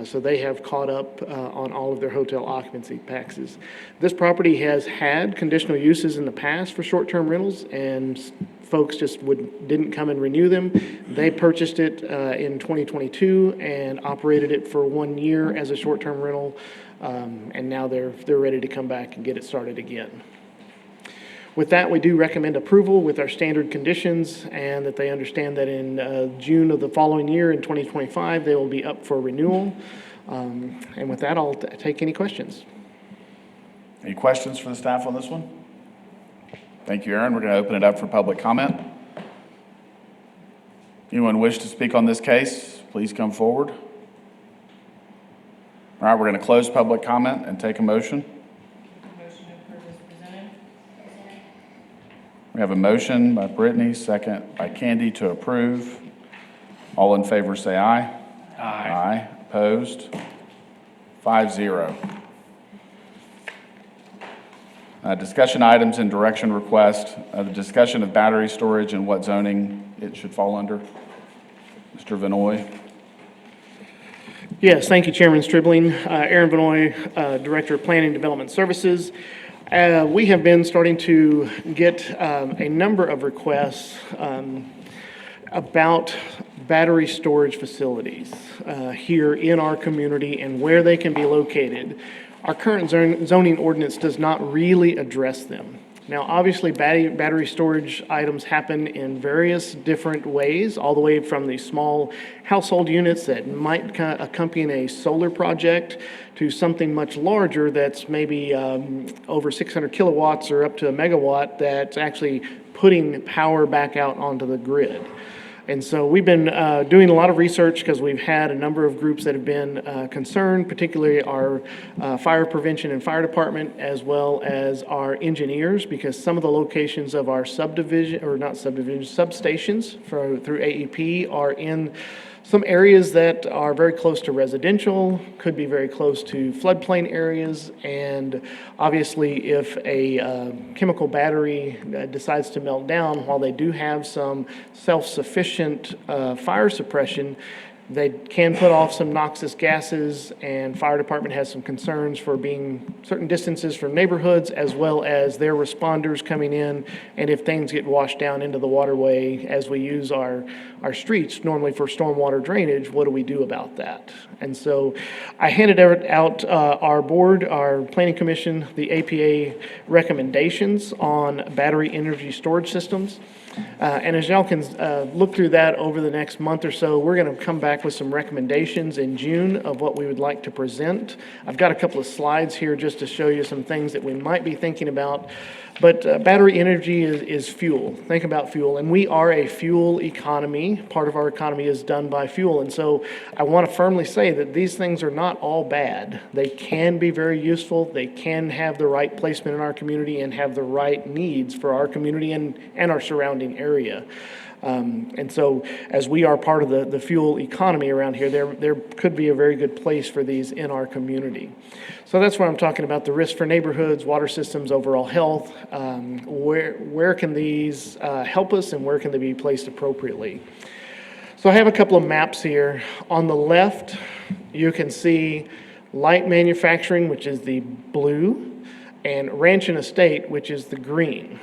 So they have caught up on all of their hotel occupancy taxes. This property has had conditional uses in the past for short-term rentals, and folks just didn't come and renew them. They purchased it in 2022 and operated it for 1 year as a short-term rental, and now they're ready to come back and get it started again. With that, we do recommend approval with our standard conditions, and that they understand that in June of the following year, in 2025, they will be up for renewal. And with that, I'll take any questions. Any questions for the staff on this one? Thank you, Aaron. We're going to open it up for public comment. Anyone wish to speak on this case, please come forward. All right, we're going to close public comment and take a motion. We have a motion by Brittany, second by Candy to approve. All in favor say aye. Aye. Opposed? 5-0. Discussion items and direction request. The discussion of battery storage and what zoning it should fall under. Mr. Vanoy. Yes, thank you, Chairman Stribling. Aaron Vanoy, Director of Planning and Development Services. We have been starting to get a number of requests about battery storage facilities here in our community and where they can be located. Our current zoning ordinance does not really address them. Now, obviously, battery storage items happen in various different ways, all the way from the small household units that might accompany a solar project to something much larger that's maybe over 600 kilowatts or up to a megawatt that's actually putting power back out onto the grid. And so we've been doing a lot of research because we've had a number of groups that have been concerned, particularly our fire prevention and fire department, as well as our engineers, because some of the locations of our substations through AEP are in some areas that are very close to residential, could be very close to floodplain areas, and obviously if a chemical battery decides to melt down, while they do have some self-sufficient fire suppression, they can put off some noxious gases, and fire department has some concerns for being certain distances from neighborhoods, as well as their responders coming in, and if things get washed down into the waterway as we use our streets normally for stormwater drainage, what do we do about that? And so I handed out our board, our planning commission, the APA recommendations on battery energy storage systems. And as y'all can look through that over the next month or so, we're going to come back with some recommendations in June of what we would like to present. I've got a couple of slides here just to show you some things that we might be thinking about. But battery energy is fuel. Think about fuel. And we are a fuel economy. Part of our economy is done by fuel. And so I want to firmly say that these things are not all bad. They can be very useful. They can have the right placement in our community and have the right needs for our community and our surrounding area. And so as we are part of the fuel economy around here, there could be a very good place for these in our community. So that's what I'm talking about, the risk for neighborhoods, water systems, overall health. Where can these help us, and where can they be placed appropriately? So I have a couple of maps here. On the left, you can see light manufacturing, which is the blue, and ranch and estate, which is the green.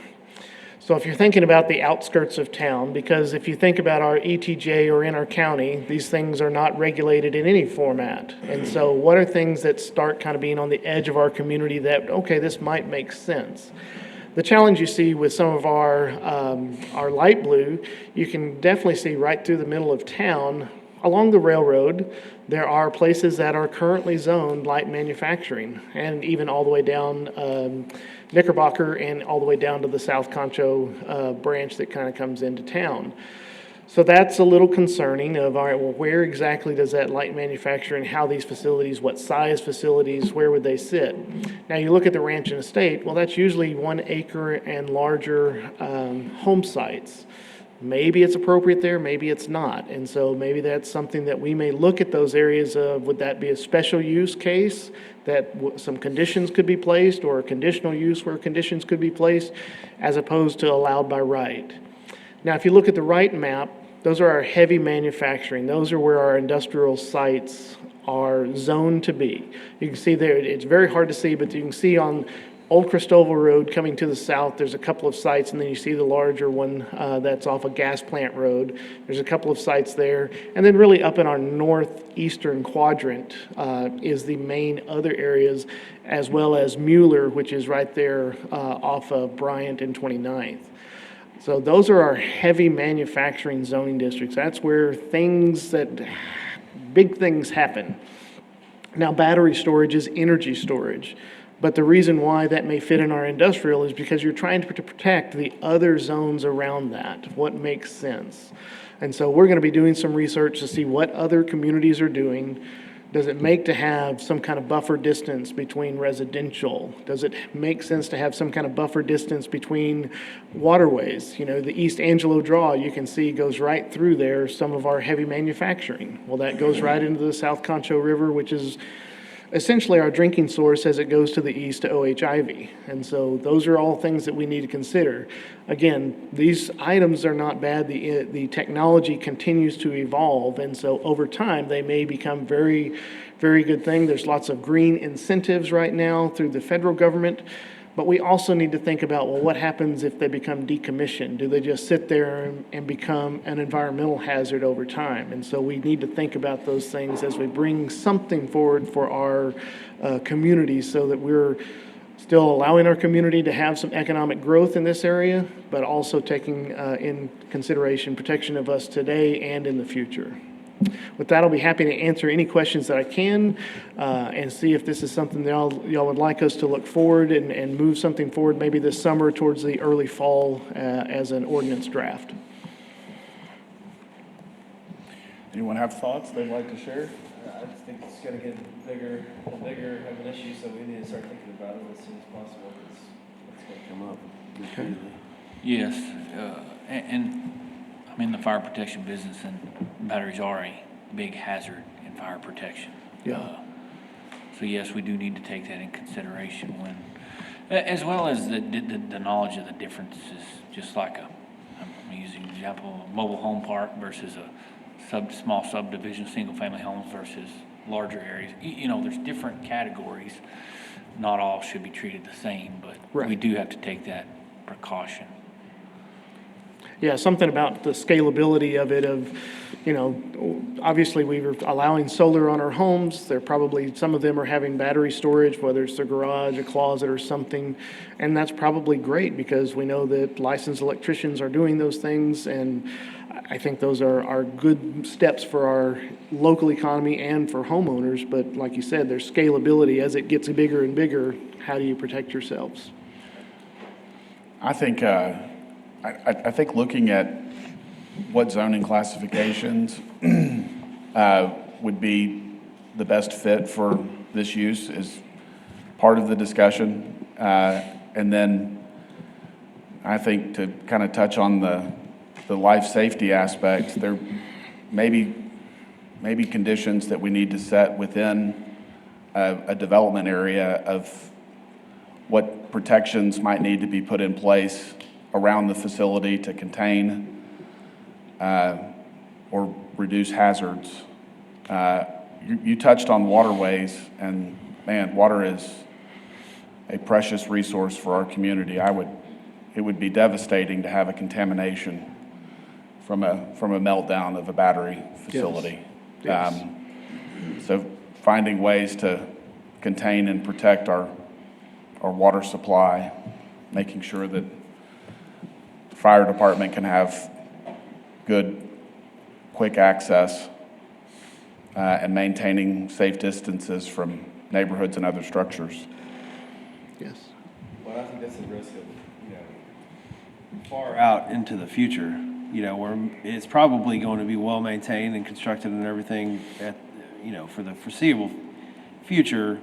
So if you're thinking about the outskirts of town, because if you think about our ETJ or in our county, these things are not regulated in any format. And so what are things that start kind of being on the edge of our community that, okay, this might make sense? The challenge you see with some of our light blue, you can definitely see right through the middle of town, along the railroad, there are places that are currently zoned light manufacturing, and even all the way down Knickerbocker and all the way down to the South Concho branch that kind of comes into town. So that's a little concerning of, all right, well, where exactly does that light manufacturing, how these facilities, what size facilities, where would they sit? Now you look at the ranch and estate, well, that's usually 1 acre and larger home sites. Maybe it's appropriate there, maybe it's not. And so maybe that's something that we may look at those areas of, would that be a special use case that some conditions could be placed, or a conditional use where conditions could be placed, as opposed to allowed by right. Now, if you look at the right map, those are our heavy manufacturing. Those are where our industrial sites are zoned to be. You can see there, it's very hard to see, but you can see on Old Cristoval Road coming to the south, there's a couple of sites, and then you see the larger one that's off of Gas Plant Road. There's a couple of sites there. And then really up in our northeastern quadrant is the main other areas, as well as Mueller, which is right there off of Bryant and 29th. So those are our heavy manufacturing zoning districts. That's where big things happen. Now, battery storage is energy storage. But the reason why that may fit in our industrial is because you're trying to protect the other zones around that, what makes sense. And so we're going to be doing some research to see what other communities are doing. Does it make to have some kind of buffer distance between residential? Does it make sense to have some kind of buffer distance between waterways? You know, the East Angelo Draw, you can see goes right through there, some of our heavy manufacturing. Well, that goes right into the South Concho River, which is essentially our drinking source as it goes to the east to O.H. Ivy. And so those are all things that we need to consider. Again, these items are not bad. The technology continues to evolve, and so over time, they may become very, very good thing. There's lots of green incentives right now through the federal government, but we also need to think about, well, what happens if they become decommissioned? Do they just sit there and become an environmental hazard over time? And so we need to think about those things as we bring something forward for our community so that we're still allowing our community to have some economic growth in this area, but also taking in consideration protection of us today and in the future. With that, I'll be happy to answer any questions that I can and see if this is something that y'all would like us to look forward and move something forward maybe this summer towards the early fall as an ordinance draft. Anyone have thoughts they'd like to share? I just think it's going to get bigger and bigger of an issue, so we need to start thinking about it as soon as possible. It's going to come up repeatedly. Yes, and I'm in the fire protection business, and batteries are a big hazard in fire protection. Yeah. So yes, we do need to take that in consideration when, as well as the knowledge of the differences, just like I'm using the example, a mobile home park versus a small subdivision, single-family homes versus larger areas. You know, there's different categories. Not all should be treated the same, but Right. we do have to take that precaution. Yeah, something about the scalability of it you know, obviously we were allowing solar on our homes. They're probably, some of them are having battery storage, whether it's a garage, a closet or something. And that's probably great because we know that licensed electricians are doing those things. And I think those are good steps for our local economy and for homeowners. But like you said, there's scalability. As it gets bigger and bigger, how do you protect yourselves? I think I think looking at what zoning classifications would be the best fit for this use is part of the discussion. And then I think to kind of touch on the life safety aspects, there may be conditions that we need to set within a development area of what protections might need to be put in place around the facility to contain or reduce hazards. You touched on waterways, and man, water is a precious resource for our community. It would be devastating to have a contamination from a meltdown of a battery facility. Yes. So finding ways to contain and protect our water supply, making sure that the fire department can have good, quick access, and maintaining safe distances from neighborhoods and other structures. Yes. Well, I think that's the risk of, far out into the future, where it's probably going to be well-maintained and constructed and everything for the foreseeable future.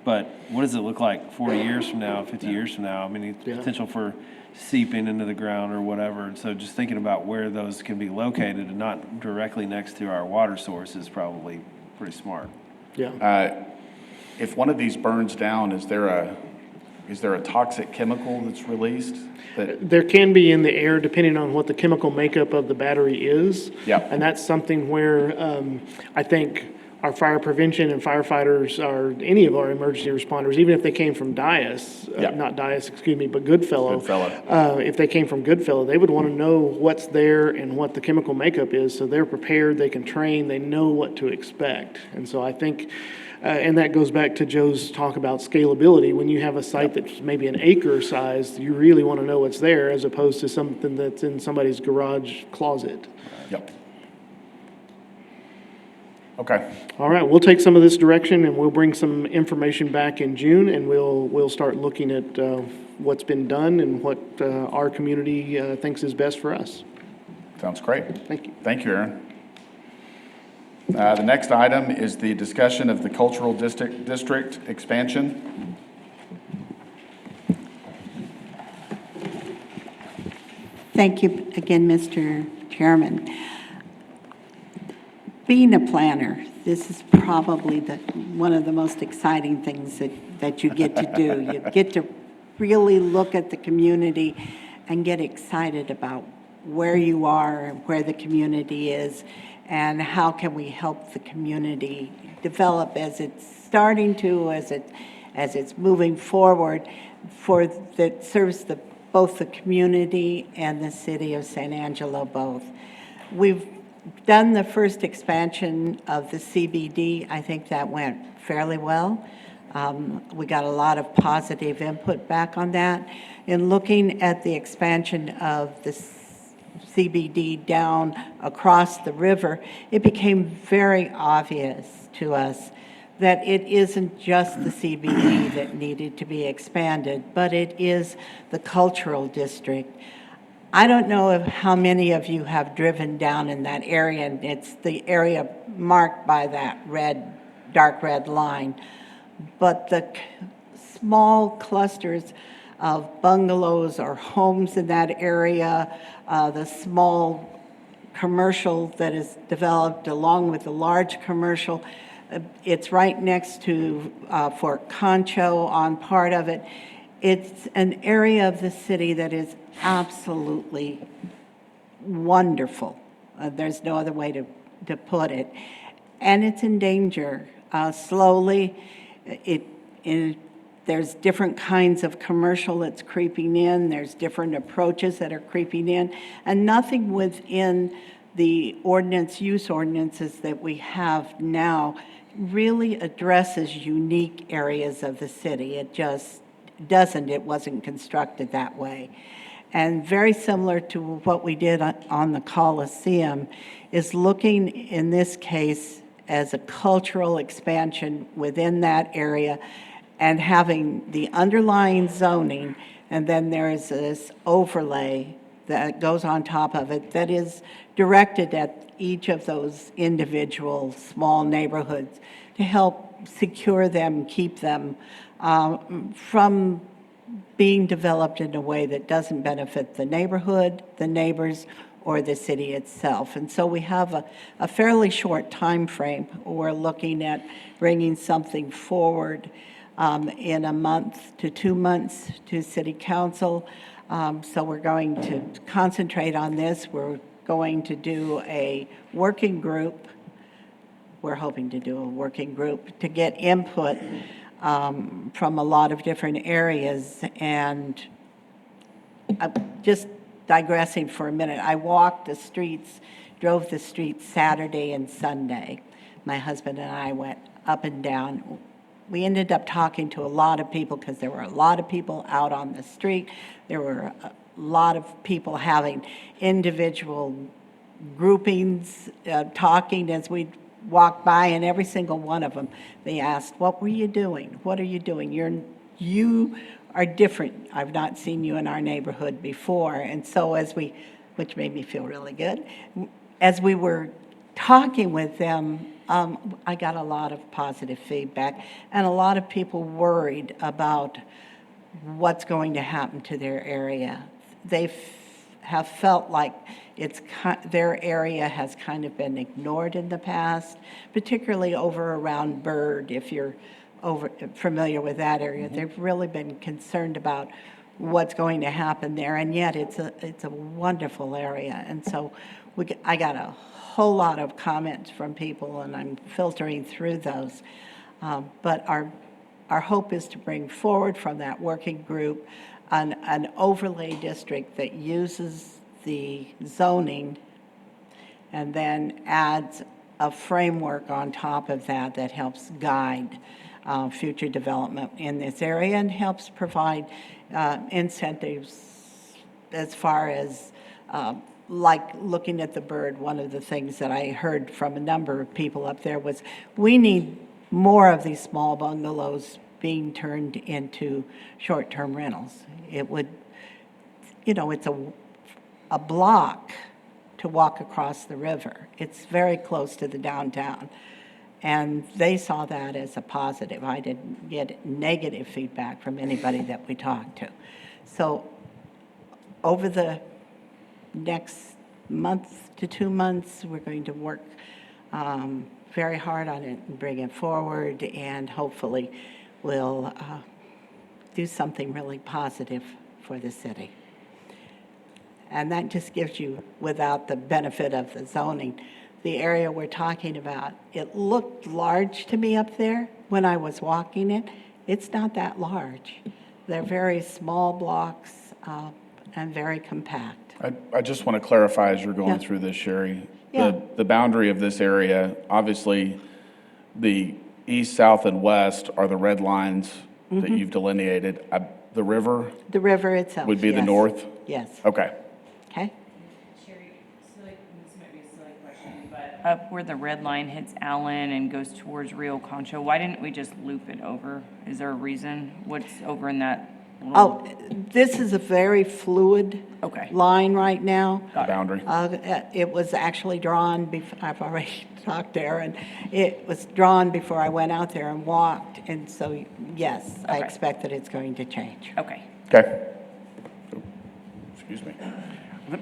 But what does it look like 40 years from now, 50 years from now? I mean, the potential for seeping into the ground or whatever. And so just thinking about where those can be located and not directly next to our water source is probably pretty smart. Yeah. If one of these burns down, is there a toxic chemical that's released? There can be in the air depending on what the chemical makeup of the battery is. Yeah. And that's something where I think our fire prevention and firefighters, or any of our emergency responders, even if they came from not Dias, but Goodfellow. If they came from Goodfellow, they would want to know what's there and what the chemical makeup is, so they're prepared, they can train, they know what to expect. And so I think, and that goes back to Joe's talk about scalability. When you have a site that's maybe an acre size, you really want to know what's there as opposed to something that's in somebody's garage closet. Yep. Okay. All right, we'll take some of this direction and we'll bring some information back in June, and we'll start looking at what's been done and what our community thinks is best for us. Sounds great. Thank you. Thank you, Aaron. The next item is the discussion of the cultural district expansion. Thank you again, Mr. Chairman. Being a planner, this is probably one of the most exciting things that you get to do. You get to really look at the community and get excited about where you are and where the community is and how can we help the community develop as it's starting to, as it's moving forward that serves both the community and the city of San Angelo both. We've done the first expansion of the CBD. I think that went fairly well. We got a lot of positive input back on that. In looking at the expansion of the CBD down across the river, it became very obvious to us that it isn't just the CBD that needed to be expanded, but it is the cultural district. I don't know how many of you have driven down in that area, and it's the area marked by that dark red line, but the small clusters of bungalows or homes in that area, the small commercial that is developed along with the large commercial. It's right next to Fort Concho on part of it. It's an area of the city that is absolutely wonderful. There's no other way to put it. And it's in danger. Slowly, there's different kinds of commercial that's creeping in. There's different approaches that are creeping in. And nothing within the use ordinances that we have now really addresses unique areas of the city. It just doesn't. It wasn't constructed that way. And very similar to what we did on the Coliseum is looking in this case as a cultural expansion within that area and having the underlying zoning, and then there is this overlay that goes on top of it that is directed at each of those individual small neighborhoods to help secure them, keep them from being developed in a way that doesn't benefit the neighborhood, the neighbors, or the city itself. And so we have a fairly short time frame. We're looking at bringing something forward in a month to 2 months to City Council. So we're going to concentrate on this. We're going to do a working group. We're hoping to do a working group to get input from a lot of different areas. And just digressing for a minute, I walked the streets, drove the streets Saturday and Sunday. My husband and I went up and down. We ended up talking to a lot of people because there were a lot of people out on the street. There were a lot of people having individual groupings, talking as we walked by, and every single one of them, they asked, "What were you doing? What are you doing? You are different. I've not seen you in our neighborhood before." And so which made me feel really good, as we were talking with them, I got a lot of positive feedback and a lot of people worried about what's going to happen to their area. They have felt like their area has kind of been ignored in the past, particularly over around Bird, if you're familiar with that area. Mm-hmm. They've really been concerned about what's going to happen there, and yet it's a wonderful area. And so I got a whole lot of comments from people, and I'm filtering through those. But our hope is to bring forward from that working group an overlay district that uses the zoning and then adds a framework on top of that that helps guide future development in this area and helps provide incentives as far as like looking at the Bird. One of the things that I heard from a number of people up there was we need more of these small bungalows being turned into short-term rentals. It would, it's a block to walk across the river. It's very close to the downtown. And they saw that as a positive. I didn't get negative feedback from anybody that we talked to. So over the next month to 2 months, we're going to work very hard on it and bring it forward, and hopefully we'll do something really positive for the city. And that just gives you, without the benefit of the zoning, the area we're talking about. It looked large to me up there when I was walking it. It's not that large. They're very small blocks and very compact. I just want to clarify as you're going Yeah. through this, Sherry. Yeah. The boundary of this area, obviously, the east, south, and west are the red lines that you've delineated. The river The river itself, would be the yes. north? Yes. Okay. Okay. Sherry, this might be a silly question, but up where the red line hits Allen and goes towards Rio Concho, why didn't we just loop it over? Is there a reason? What's over in that little? Oh, this is a very fluid line right now. Boundary. It was actually drawn before, I've already talked to Aaron. It was drawn before I went out there and walked, and so, yes, I expect that it's going to change. Okay. Okay. Excuse me.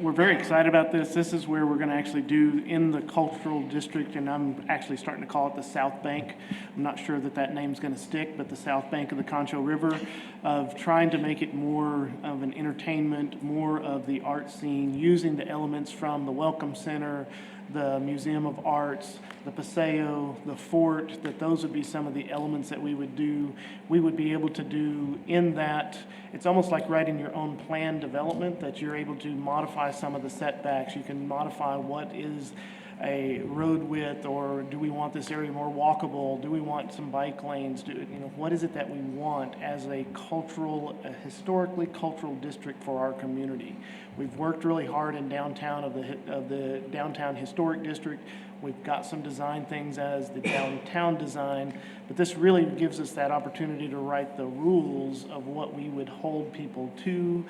We're very excited about this. This is where we're going to actually do in the cultural district, and I'm actually starting to call it the South Bank. I'm not sure that that name's going to stick, but the South Bank of the Concho River, of trying to make it more of an entertainment, more of the art scene, using the elements from the Welcome Center, the Museum of Arts, the Paseo, the fort, that those would be some of the elements that we would do. We would be able to do in that. It's almost like writing your own plan development, that you're able to modify some of the setbacks. You can modify what is a road width, or do we want this area more walkable? Do we want some bike lanes? What is it that we want as a historically cultural district for our community? We've worked really hard in downtown of the downtown historic district. We've got some design things as the downtown design, but this really gives us that opportunity to write the rules of what we would hold people to.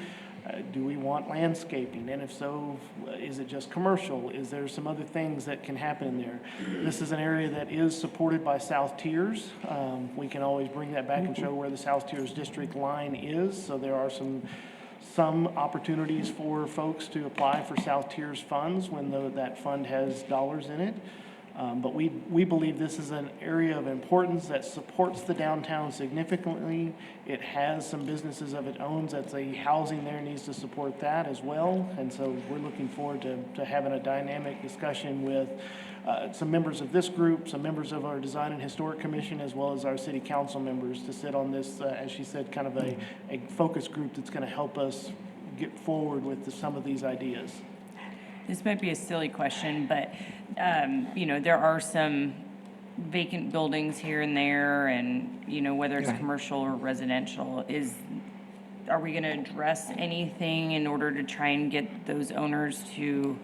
Do we want landscaping? And if so, is it just commercial? Is there some other things that can happen in there? This is an area that is supported by South Tiers. We can always bring that back and show where the South Tiers district line is. So there are some opportunities for folks to apply for South Tiers funds when that fund has dollars in it. But we believe this is an area of importance that supports the downtown significantly. It has some businesses of its own, that the housing there needs to support that as well. And so we're looking forward to having a dynamic discussion with some members of this group, some members of our Design and Historic Commission, as well as our city council members to sit on this, as she said, kind of a focus group that's going to help us get forward with some of these ideas. This might be a silly question, but, there are some vacant buildings here and there, and, whether it's commercial or residential, are we gonna address anything in order to try and get those owners to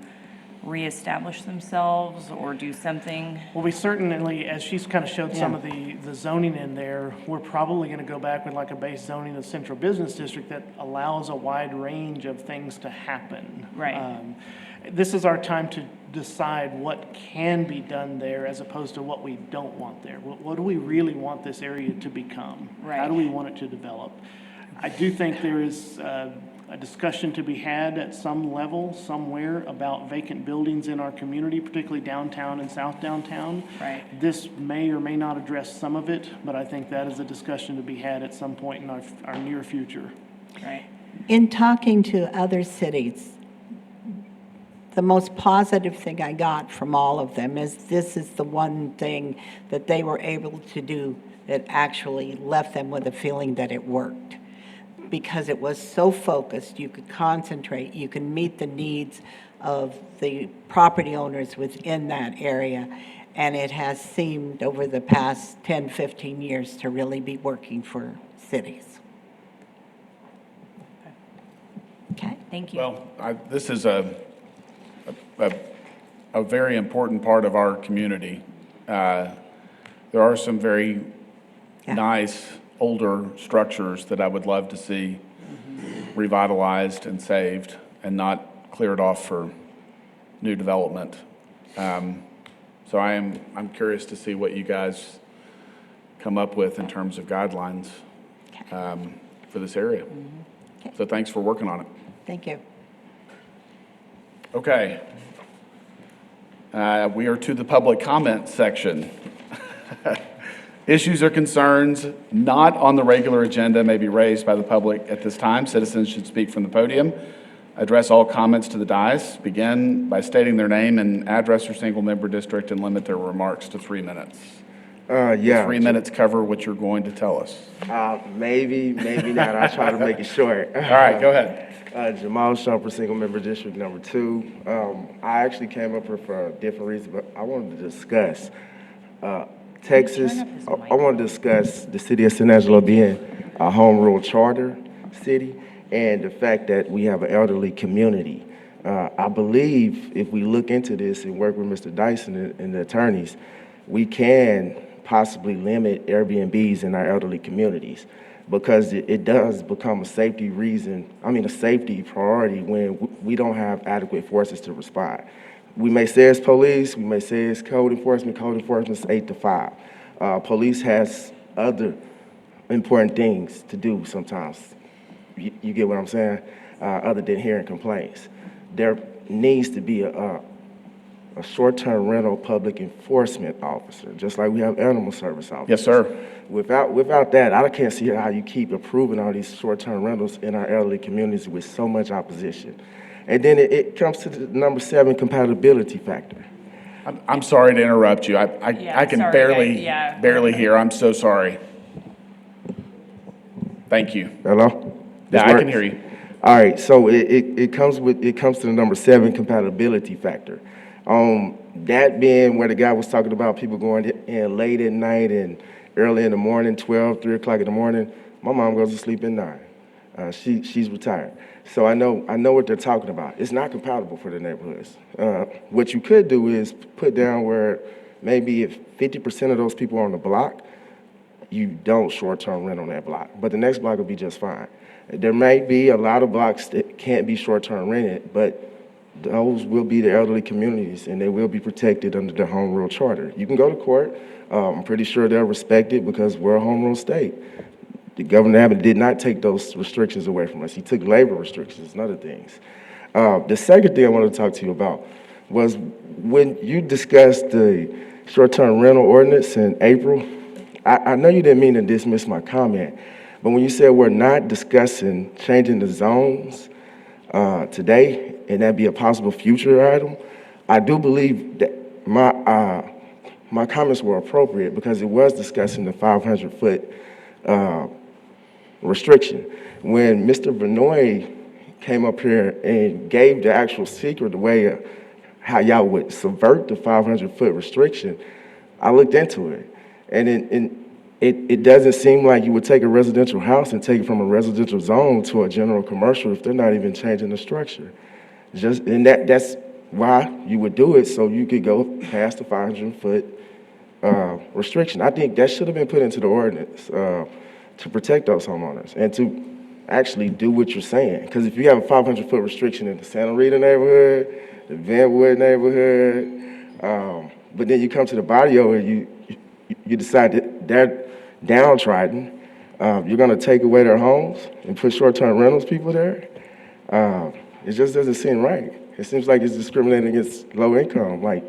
reestablish themselves or do something? Well, we certainly, as she's kind of showed some of the zoning in there, we're probably going to go back with like a base zoning of Central Business District that allows a wide range of things to happen. Right. This is our time to decide what can be done there as opposed to what we don't want there. What do we really want this area to become? Right. How do we want it to develop? I do think there is a discussion to be had at some level, somewhere, about vacant buildings in our community, particularly downtown and south downtown. Right. This may or may not address some of it, but I think that is a discussion to be had at some point in our near future. Right. In talking to other cities, the most positive thing I got from all of them is this is the one thing that they were able to do that actually left them with a feeling that it worked. Because it was so focused, you could concentrate, you can meet the needs of the property owners within that area. And it has seemed over the past 10, 15 years to really be working for cities. Okay. Thank you. Well, this is a very important part of our community. There are some very nice older structures that I would love to see revitalized and saved and not cleared off for new development. So I'm curious to see what you guys come up with in terms of guidelines for this area. So thanks for working on it. Thank you. Okay. We are to the public comment section. Issues or concerns not on the regular agenda may be raised by the public at this time. Citizens should speak from the podium. Address all comments to the dais. Begin by stating their name and address or single-member district and limit their remarks to 3 minutes. Yeah. 3 minutes cover what you're going to tell us. Maybe not. I'll try to make it short. All right, go ahead. Jamal Shumper, single member district number 2. I actually came up here for a different reason, but I wanted to discuss Texas. I want to discuss the city of San Angelo being a home rule charter city and the fact that we have an elderly community. I believe if we look into this and work with Mr. Dyson and the attorneys, we can possibly limit Airbnbs in our elderly communities because it does become a safety priority when we don't have adequate forces to respond. We may say it's police, we may say it's code enforcement's 8 to 5. Police has other important things to do sometimes. You get what I'm saying? Other than hearing complaints. There needs to be a short-term rental public enforcement officer, just like we have animal service officers. Yes, sir. Without that, I can't see how you keep approving all these short-term rentals in our elderly communities with so much opposition. And then it comes to the number 7 compatibility factor. I'm sorry to interrupt you. I can barely hear. I'm so sorry. Thank you. Hello? Yeah, I can hear you. All right, so it comes to the number 7 compatibility factor. That being where the guy was talking about people going in late at night and early in the morning, 12, 3 o'clock in the morning. My mom goes to sleep at 9. She's retired. So I know what they're talking about. It's not compatible for the neighborhoods. What you could do is put down where maybe if 50% of those people are on the block, you don't short-term rent on that block, but the next block will be just fine. There may be a lot of blocks that can't be short-term rented, but those will be the elderly communities, and they will be protected under the home rule charter. You can go to court. I'm pretty sure they'll respect it because we're a home rule state. The Governor Abbott did not take those restrictions away from us. He took labor restrictions and other things. The second thing I wanted to talk to you about was when you discussed the short-term rental ordinance in April, I know you didn't mean to dismiss my comment, but when you said we're not discussing changing the zones today, and that'd be a possible future item, I do believe that my comments were appropriate because it was discussing the 500-foot restriction. When Mr. Benoit came up here and gave the actual secret way how y'all would subvert the 500-foot restriction, I looked into it. And it doesn't seem like you would take a residential house and take it from a residential zone to a general commercial if they're not even changing the structure. And that's why you would do it, so you could go past the 500-foot restriction. I think that should have been put into the ordinance to protect those homeowners and to actually do what you're saying. Because if you have a 500-foot restriction in the Santa Rita neighborhood, the Vanwood neighborhood, but then you come to the barrio and you decide that they're downtrodden, you're going to take away their homes and put short-term rentals people there. It just doesn't seem right. It seems like it's discriminating against low income. Like,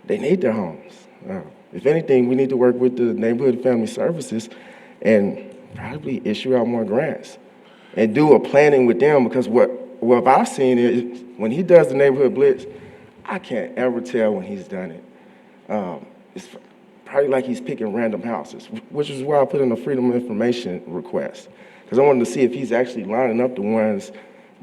they need their homes. If anything, we need to work with the neighborhood family services and probably issue out more grants and do a planning with them, because what I've seen is when he does the neighborhood blitz, I can't ever tell when he's done it. It's probably like he's picking random houses, which is why I put in a Freedom of Information request, because I wanted to see if he's actually lining up the ones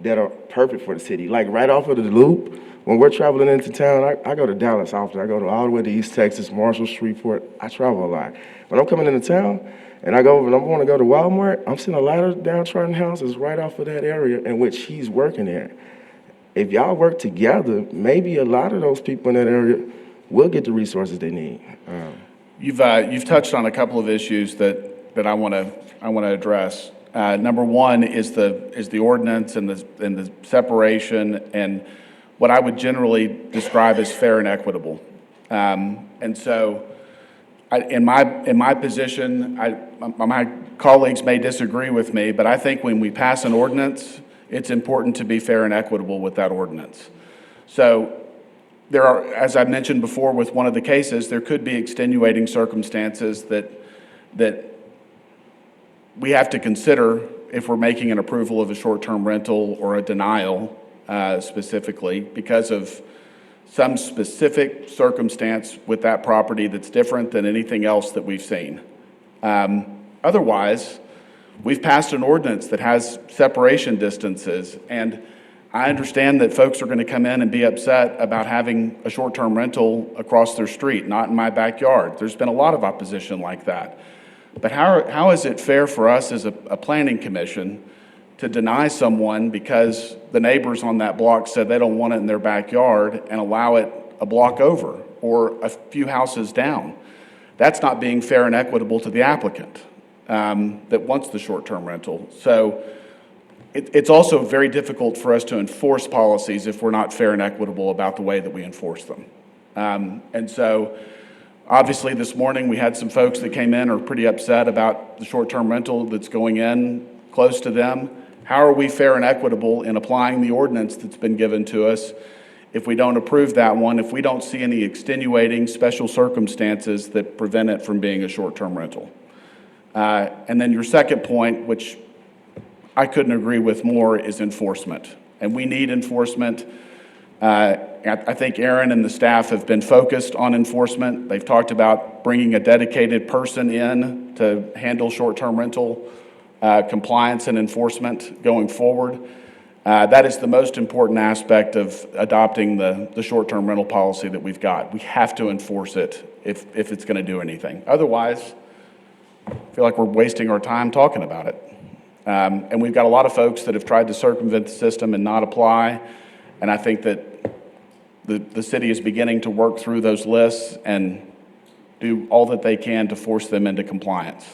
that are perfect for the city. Like right off of the loop, when we're traveling into town, I go to Dallas often. I go all the way to East Texas, Marshall, Shreveport. I travel a lot. When I'm coming into town and I want to go to Walmart, I'm seeing a lot of downtrodden houses right off of that area in which he's working in. If y'all work together, maybe a lot of those people in that area will get the resources they need. You've touched on a couple of issues that I want to address. Number one is the ordinance and the separation, and what I would generally describe as fair and equitable. And so in my position, my colleagues may disagree with me, but I think when we pass an ordinance, it's important to be fair and equitable with that ordinance. So there are, as I mentioned before with one of the cases, there could be extenuating circumstances that we have to consider if we're making an approval of a short-term rental or a denial specifically because of some specific circumstance with that property that's different than anything else that we've seen. Otherwise, we've passed an ordinance that has separation distances, and I understand that folks are going to come in and be upset about having a short-term rental across their street, not in my backyard. There's been a lot of opposition like that. But how is it fair for us as a planning commission to deny someone because the neighbors on that block said they don't want it in their backyard and allow it a block over or a few houses down? That's not being fair and equitable to the applicant that wants the short-term rental. So it's also very difficult for us to enforce policies if we're not fair and equitable about the way that we enforce them. And so obviously this morning we had some folks that came in are pretty upset about the short-term rental that's going in close to them. How are we fair and equitable in applying the ordinance that's been given to us if we don't approve that one, if we don't see any extenuating special circumstances that prevent it from being a short-term rental? And then your second point, which I couldn't agree with more, is enforcement. And we need enforcement. I think Aaron and the staff have been focused on enforcement. They've talked about bringing a dedicated person in to handle short-term rental compliance and enforcement going forward. That is the most important aspect of adopting the short-term rental policy that we've got. We have to enforce it if it's going to do anything. Otherwise, I feel like we're wasting our time talking about it. And we've got a lot of folks that have tried to circumvent the system and not apply. And I think that the city is beginning to work through those lists and do all that they can to force them into compliance.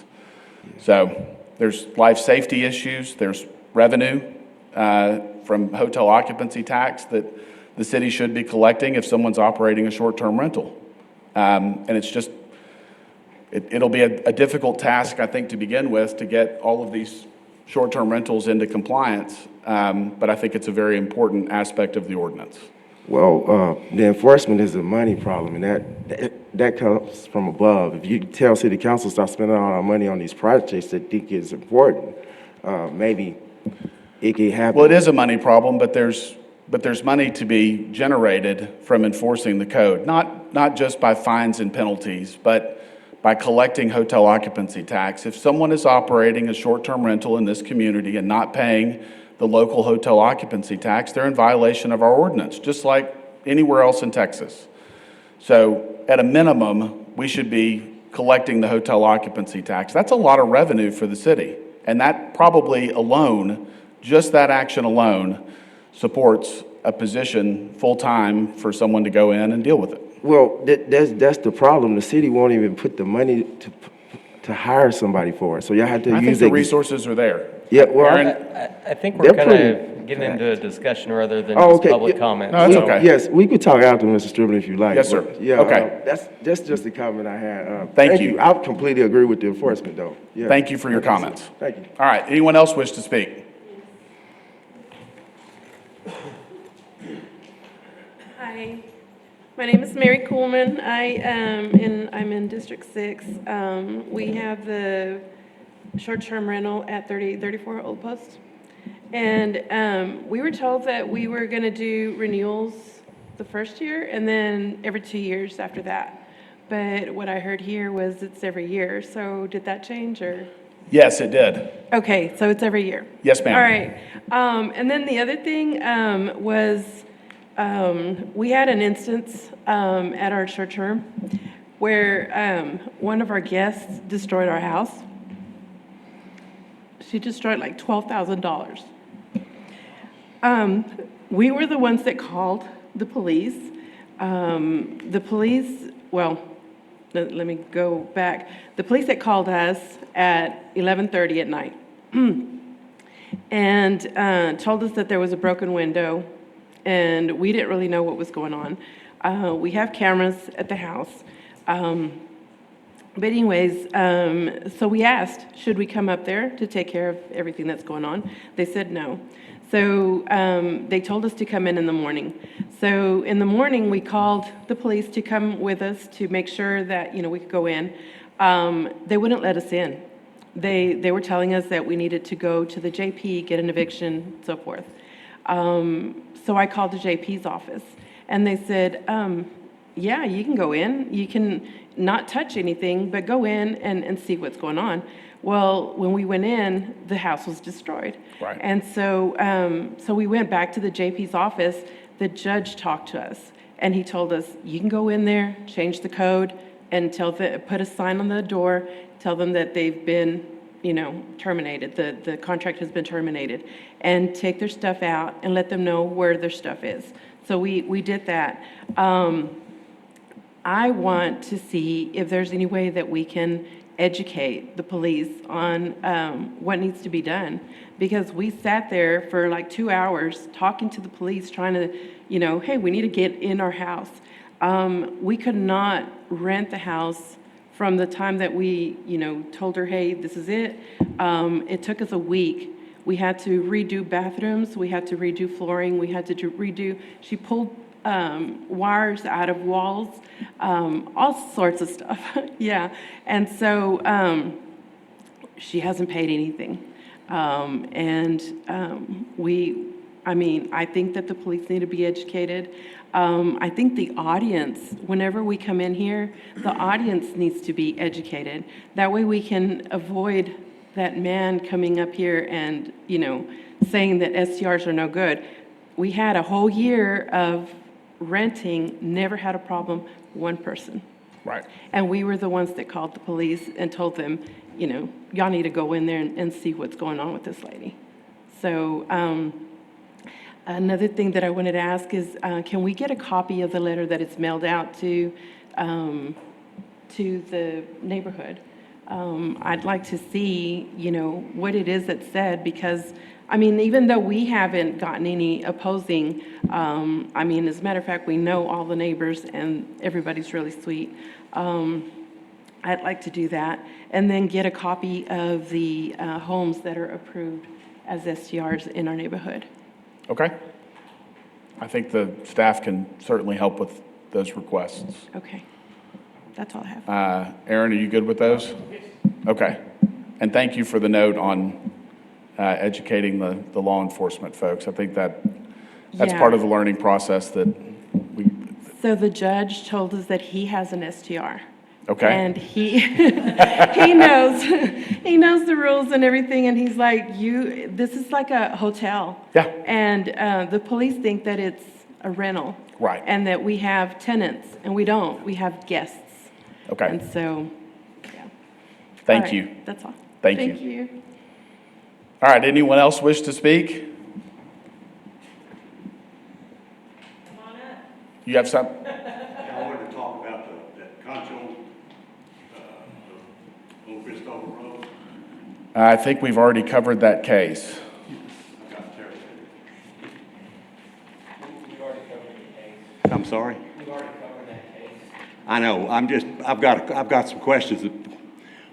So there's life safety issues, there's revenue from hotel occupancy tax that the city should be collecting if someone's operating a short-term rental. And it's just, it'll be a difficult task, I think, to begin with, to get all of these short-term rentals into compliance, but I think it's a very important aspect of the ordinance. Well, the enforcement is a money problem, and that comes from above. If you tell city council stop spending all our money on these projects that think it's important, maybe it can happen. Well, it is a money problem, but there's money to be generated from enforcing the code, not just by fines and penalties, but by collecting hotel occupancy tax. If someone is operating a short-term rental in this community and not paying the local hotel occupancy tax, they're in violation of our ordinance, just like anywhere else in Texas. So at a minimum, we should be collecting the hotel occupancy tax. That's a lot of revenue for the city. And that probably alone, just that action alone, supports a position full-time for someone to go in and deal with it. Well, that's the problem. The city won't even put the money to hire somebody for it. So y'all have to I use think the resources are there. Yeah, well, I think we're kind of getting into a discussion rather than just public comment. No, it's okay. Yes, we could talk after, Mr. Stribling, if you like. Yes, sir. But, yeah, Okay. That's just a comment I had. Thank you. I completely agree with the enforcement, though. Yeah. Thank you for your comments. Thank you. All right, anyone else wish to speak? Hi, my name is Mary Coolman. I'm in District 6. We have the short-term rental at 3034 Old Post. And we were told that we were going to do renewals the first year and then every 2 years after that. But what I heard here was it's every year. So did that change or? Yes, it did. Okay, so it's every year. Yes, ma'am. All right. And then the other thing was we had an instance at our short-term where one of our guests destroyed our house. She destroyed like $12,000. We were the ones that called the police. Well, let me go back. The police that called us at 11:30 at night and told us that there was a broken window and we didn't really know what was going on. We have cameras at the house. But anyways, so we asked, should we come up there to take care of everything that's going on? They said no. So they told us to come in the morning. So in the morning, we called the police to come with us to make sure that, we could go in. They wouldn't let us in. They were telling us that we needed to go to the JP, get an eviction, so forth. So I called the JP's office, and they said, yeah, you can go in. You can not touch anything, but go in and see what's going on. Well, when we went in, the house was destroyed. Right. And so, so we went back to the JP's office. The judge talked to us, and he told us, you can go in there, change the code, and put a sign on the door, tell them that they've been, terminated, the contract has been terminated, and take their stuff out and let them know where their stuff is. So we did that. I want to see if there's any way that we can educate the police on what needs to be done. Because we sat there for like 2 hours talking to the police, trying to, hey, we need to get in our house. We could not rent the house from the time that we, told her, hey, this is it. It took us a week. We had to redo bathrooms. We had to redo flooring. We had to redo, she pulled wires out of walls, all sorts of stuff. Yeah. And so she hasn't paid anything. I think that the police need to be educated. I think the audience, whenever we come in here, the audience needs to be educated. That way we can avoid that man coming up here and, saying that STRs are no good. We had a whole year of renting, never had a problem, one person. Right. And we were the ones that called the police and told them, y'all need to go in there and see what's going on with this lady. So another thing that I wanted to ask is, can we get a copy of the letter that is mailed out to the neighborhood? I'd like to see, what it is that said, because even though we haven't gotten any opposing, as a matter of fact, we know all the neighbors and everybody's really sweet. I'd like to do that, and then get a copy of the homes that are approved as STRs in our neighborhood. Okay. I think the staff can certainly help with those requests. Okay. That's all I have. Aaron, are you good with those? Okay. And thank you for the note on educating the law enforcement folks. I think that's Yeah. part of the learning process that we, So the judge told us that he has an STR. okay. And he he knows the rules and everything, and he's like, this is like a hotel. Yeah. And the police think that it's a rental. Right. And that we have tenants, and we don't. We have guests. Okay. And so, yeah. Thank All right, you. That's all. Thank you. All right, anyone else wish to speak? You have some? I wanted to talk about that Concho, on Christopher Road. I think we've already covered that case. I'm sorry? We've already covered that case. I know, I've got some questions.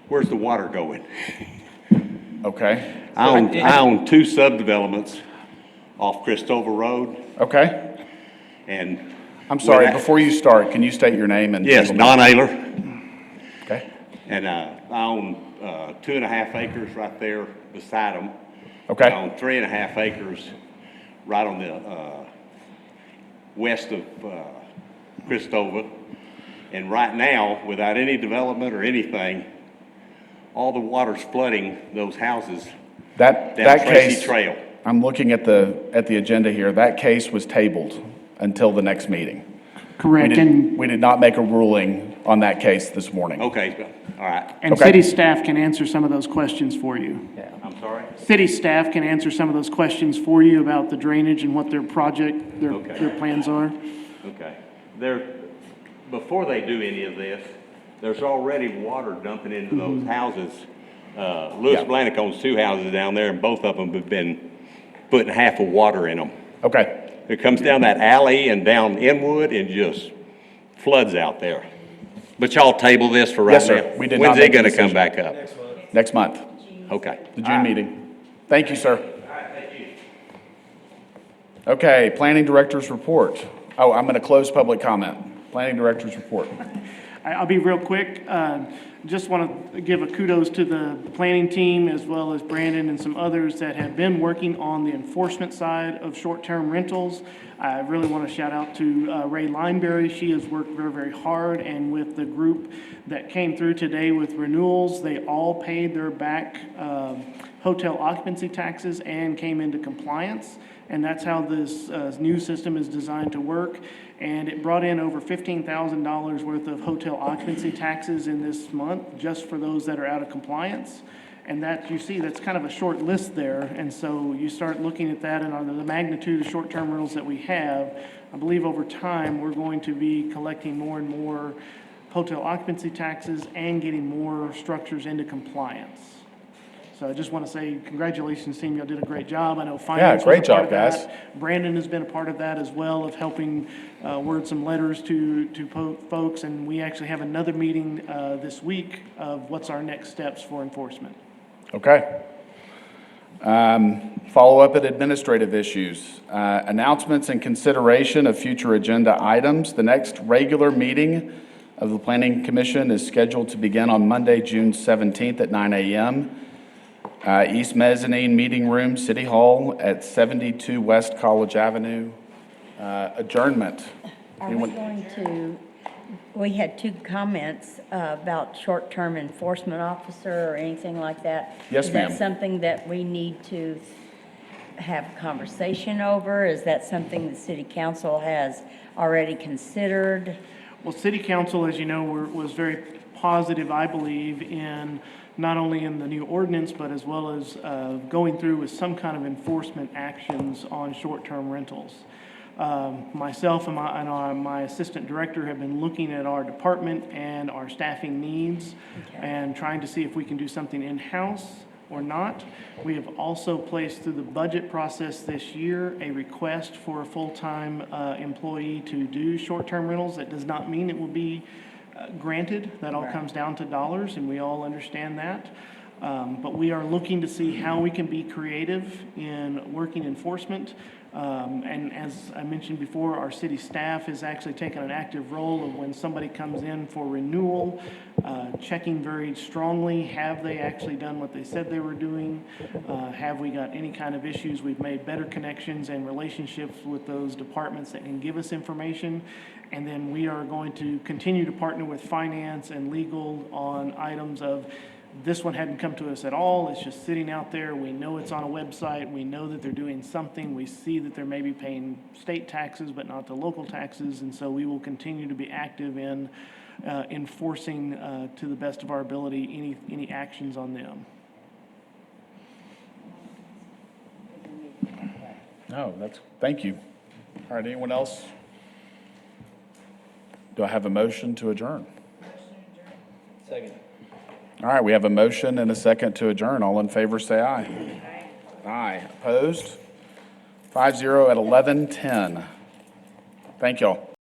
Where's the water going? Okay. I own 2 subdevelopments off Christopher Road. Okay. And. I'm sorry, before you start, can you state your name and? Yes, Don Ayler. Okay. And I own 2.5 acres right there beside them. Okay. I own 3.5 acres right on the west of Christopher. And right now, without any development or anything, all the water's flooding those houses That down Tracy case, Trail. I'm looking at the agenda here. That case was tabled until the next meeting. Correct, We did not make a ruling on that case this morning. Okay, all right. And Okay. city staff can answer some of those questions for you. I'm sorry? City staff can answer some of those questions for you about the drainage and what their project, their plans are. Okay. Before they do any of this, there's already water dumping into those houses. Louis Blannick owns 2 houses down there, and both of them have been putting half of water in them. Okay. It comes down that alley and down Inwood and just floods out there. But y'all table this for right Yes, now? sir. We did When's not it make a gonna come decision. back up? Next month, Okay. the June meeting. Thank you, sir. Okay, Planning Director's report. Oh, I'm going to close public comment. Planning Director's report. I'll be real quick. Just want to give a kudos to the planning team as well as Brandon and some others that have been working on the enforcement side of short-term rentals. I really want to shout out to Ray Lineberry. She has worked very, very hard, and with the group that came through today with renewals, they all paid their back hotel occupancy taxes and came into compliance. And that's how this new system is designed to work. And it brought in over $15,000 worth of hotel occupancy taxes in this month, just for those that are out of compliance. And that, you see, that's kind of a short list there. And so you start looking at that and on the magnitude of short-term rentals that we have, I believe over time, we're going to be collecting more and more hotel occupancy taxes and getting more structures into compliance. So I just want to say congratulations, team. Y'all did a great job. I know finance great was a part of job, that. guys. Brandon has been a part of that as well, of helping word some letters to folks. And we actually have another meeting this week of what's our next steps for enforcement. Okay. Follow-up at administrative issues. Announcements and consideration of future agenda items. The next regular meeting of the Planning Commission is scheduled to begin on Monday, June 17th at 9 a.m. East Mezzanine Meeting Room, City Hall at 72 West College Avenue. Adjournment. Are we going to, we had two comments about short-term enforcement officer or anything like that. Yes, ma'am. Is that something that we need to have conversation over? Is that something the city council has already considered? Well, city council, as you know, was very positive, I believe, in not only in the new ordinance, but as well as going through with some kind of enforcement actions on short-term rentals. Myself and my assistant director have been looking at our department and our staffing needs and trying to see if we can do something in-house or not. We have also placed through the budget process this year a request for a full-time employee to do short-term rentals. That does not mean it will be granted. That all comes down to dollars, and we all understand that. But we are looking to see how we can be creative in working enforcement. And as I mentioned before, our city staff has actually taken an active role of when somebody comes in for renewal, checking very strongly, have they actually done what they said they were doing? Have we got any kind of issues? We've made better connections and relationships with those departments that can give us information. And then we are going to continue to partner with finance and legal on items of, this one hadn't come to us at all. It's just sitting out there. We know it's on a website. We know that they're doing something. We see that they're maybe paying state taxes, but not the local taxes. And so we will continue to be active in enforcing, to the best of our ability, any actions on them. No, thank you. All right, anyone else? Do I have a motion to adjourn? Second. All right, we have a motion and a second to adjourn. All in favor, say aye. Aye. Opposed? 5-0 at 11:10. Thank y'all.